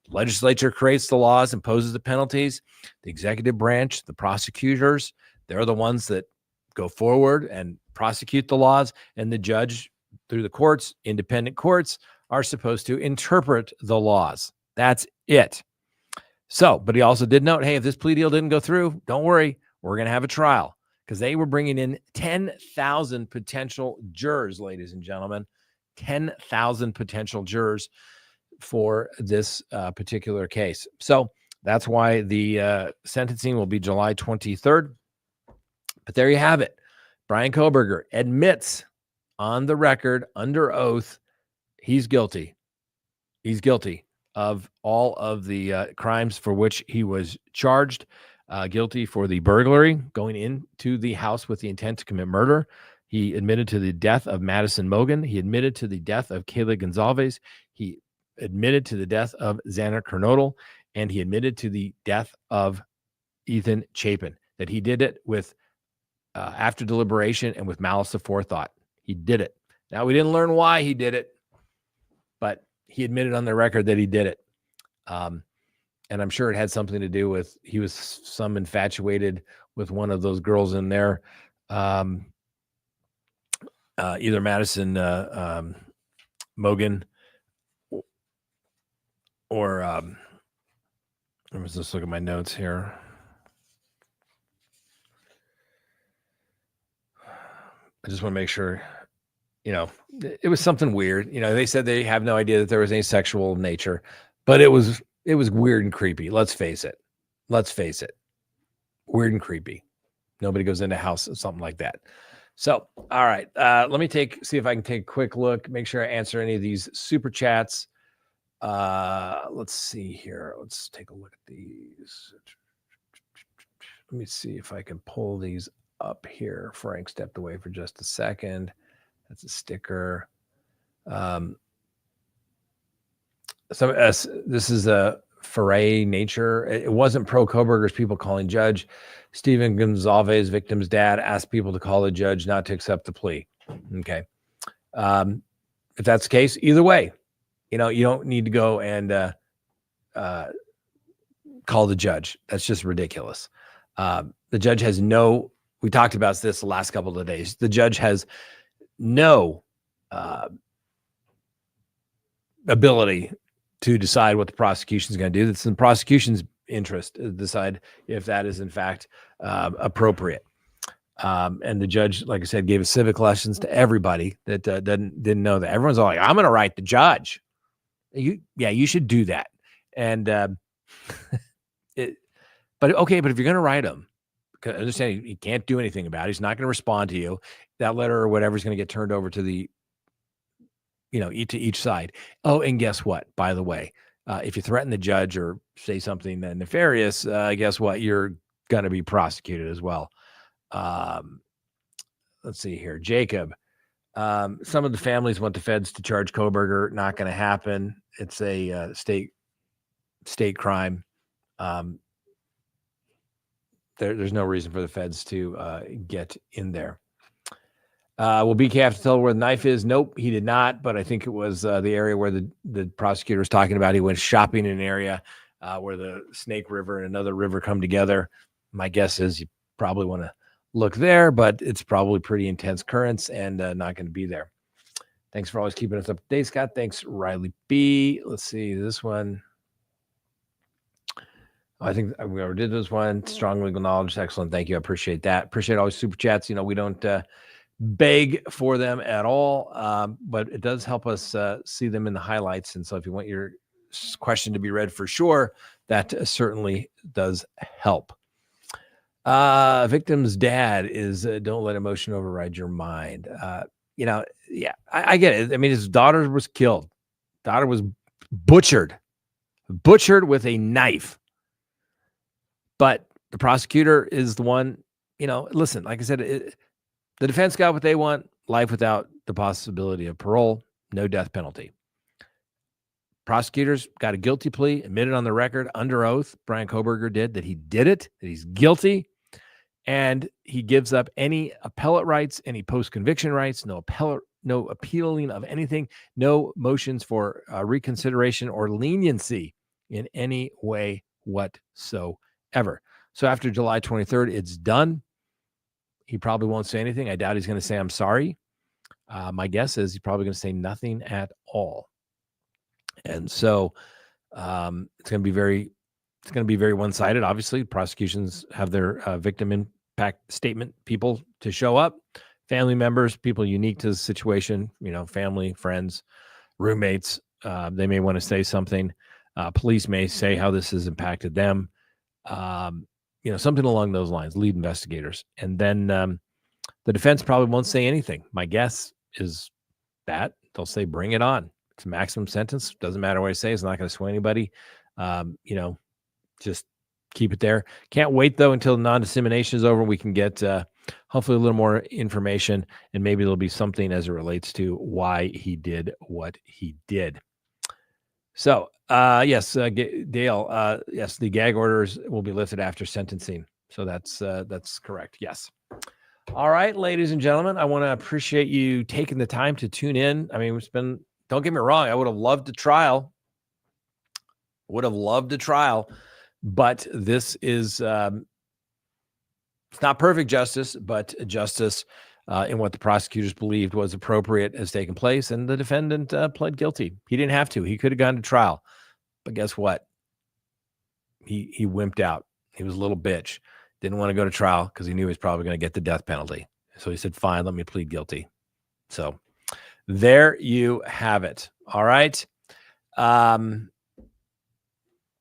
S1: Legislature creates the laws, imposes the penalties. The executive branch, the prosecutors, they're the ones that go forward and prosecute the laws, and the judge through the courts, independent courts, are supposed to interpret the laws. That's it. So, but he also did note, hey, if this plea deal didn't go through, don't worry, we're going to have a trial, because they were bringing in 10,000 potential jurors, ladies and gentlemen, 10,000 potential jurors for this particular case. So that's why the sentencing will be July 23rd. But there you have it. Bryan Kohberger admits on the record under oath he's guilty. He's guilty of all of the crimes for which he was charged. Guilty for the burglary, going into the house with the intent to commit murder. He admitted to the death of Madison Mogan. He admitted to the death of Kayla Gonzalez. He admitted to the death of Xana Kernodle. And he admitted to the death of Ethan Chapin, that he did it with after deliberation and with malice aforethought. He did it. Now, we didn't learn why he did it, but he admitted on the record that he did it. And I'm sure it had something to do with, he was some infatuated with one of those girls in there. Either Madison Mogan or let me just look at my notes here. I just want to make sure, it was something weird. They said they have no idea that there was any sexual nature, but it was weird and creepy. Let's face it. Weird and creepy. Nobody goes into a house or something like that. So, all right. Let me see if I can take a quick look, make sure I answer any of these super chats. Let's see here. Let's take a look at these. Let me see if I can pull these up here. Frank stepped away for just a second. That's a sticker. This is a foray nature. It wasn't pro Kohberger's people calling judge. Stephen Gonzalez, victim's dad, asked people to call the judge not to accept the plea. Okay. If that's the case, either way, you don't need to go and call the judge. That's just ridiculous. The judge has we talked about this the last couple of days. The judge has no ability to decide what the prosecution is going to do. That's the prosecution's interest, decide if that is in fact appropriate. And the judge, like I said, gave civic lessons to everybody that didn't know that. Everyone's all like, "I'm going to write the judge." You should do that. And but okay, but if you're going to write him, understand he can't do anything about it. He's not going to respond to you. That letter or whatever is going to get turned over to the, to each side. Oh, and guess what? By the way, if you threaten the judge or say something nefarious, guess what? You're going to be prosecuted as well. Let's see here. Jacob. Some of the families want the feds to charge Kohberger. Not going to happen. It's a state crime. There's no reason for the feds to get in there. Will BK have to tell her where the knife is? Nope, he did not. But I think it was the area where the prosecutor was talking about. He went shopping in an area where the Snake River and another river come together. My guess is you probably want to look there, but it's probably pretty intense currents and not going to be there. Thanks for always keeping us up to date, Scott. Thanks, Riley B. Let's see this one. I think we already did this one. Strong legal knowledge. Excellent. Thank you. I appreciate that. Appreciate all the super chats. We don't beg for them at all, but it does help us see them in the highlights. And so if you want your question to be read for sure, that certainly does help. Victim's dad is don't let emotion override your mind. I get it. I mean, his daughter was killed. Daughter was butchered with a knife. But the prosecutor is the one, listen, like I said, the defense got what they want, life without the possibility of parole, no death penalty. Prosecutors got a guilty plea, admitted on the record under oath, Bryan Kohberger did, that he did it, that he's guilty, and he gives up any appellate rights, any post-conviction rights, no appealing of anything, no motions for reconsideration or leniency in any way whatsoever. So after July 23rd, it's done. He probably won't say anything. I doubt he's going to say, "I'm sorry." My guess is he's probably going to say nothing at all. And so it's going to be very one-sided. Obviously, prosecutions have their victim impact statement people to show up, family members, people unique to the situation, family, friends, roommates. They may want to say something. Police may say how this has impacted them. Something along those lines, lead investigators. And then the defense probably won't say anything. My guess is that they'll say, bring it on. It's a maximum sentence. Doesn't matter what I say. It's not going to sway anybody. Just keep it there. Can't wait, though, until non-dissemination is over. We can get hopefully a little more information, and maybe there'll be something as it relates to why he did what he did. So, yes, Dale, yes, the gag orders will be lifted after sentencing. So that's correct. Yes. All right, ladies and gentlemen, I want to appreciate you taking the time to tune in. I mean, don't get me wrong, I would have loved a trial. But this is, it's not perfect justice, but justice in what the prosecutors believed was appropriate has taken place, and the defendant pled guilty. He didn't have to. He could have gone to trial. But guess what? He wimped out. He was a little bitch. Didn't want to go to trial because he knew he was probably going to get the death penalty. So he said, fine, let me plead guilty. So there you have it. All right.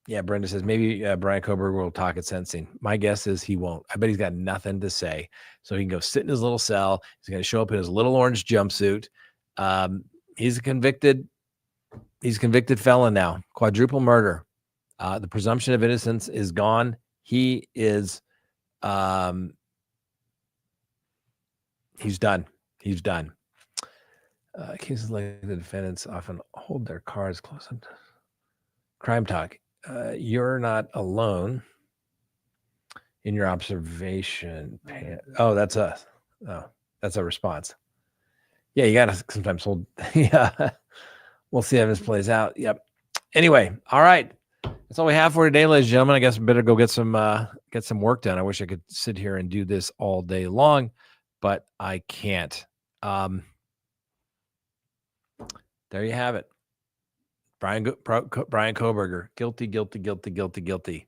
S1: Yeah, Brenda says maybe Bryan Kohberger will talk at sentencing. My guess is he won't. I bet he's got nothing to say. So he can go sit in his little cell. He's going to show up in his little orange jumpsuit. He's a convicted felon now. Quadruple murder. The presumption of innocence is gone. He is he's done. Cases like the defendants often hold their cards close up to crime talk. You're not alone in your observation. Oh, that's us. Oh, that's a response. Yeah, you got to sometimes hold. Yeah, we'll see how this plays out. Yep. Anyway, all right. That's all we have for today, ladies and gentlemen. I guess I better go get some work done. I wish I could sit here and do this all day long, but I can't. There you have it. Bryan Kohberger, guilty.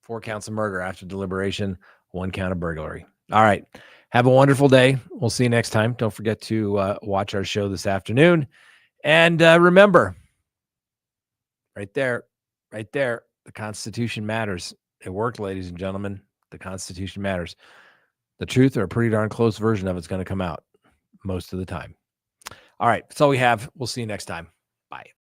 S1: 4 counts of murder after deliberation, 1 count of burglary. All right. Have a wonderful day. We'll see you next time. Don't forget to watch our show this afternoon. And remember, right there, the Constitution matters. It worked, ladies and gentlemen. The Constitution matters. The truth, or a pretty darn close version of it's going to come out most of the time. All right. That's all we have. We'll see you next time. Bye.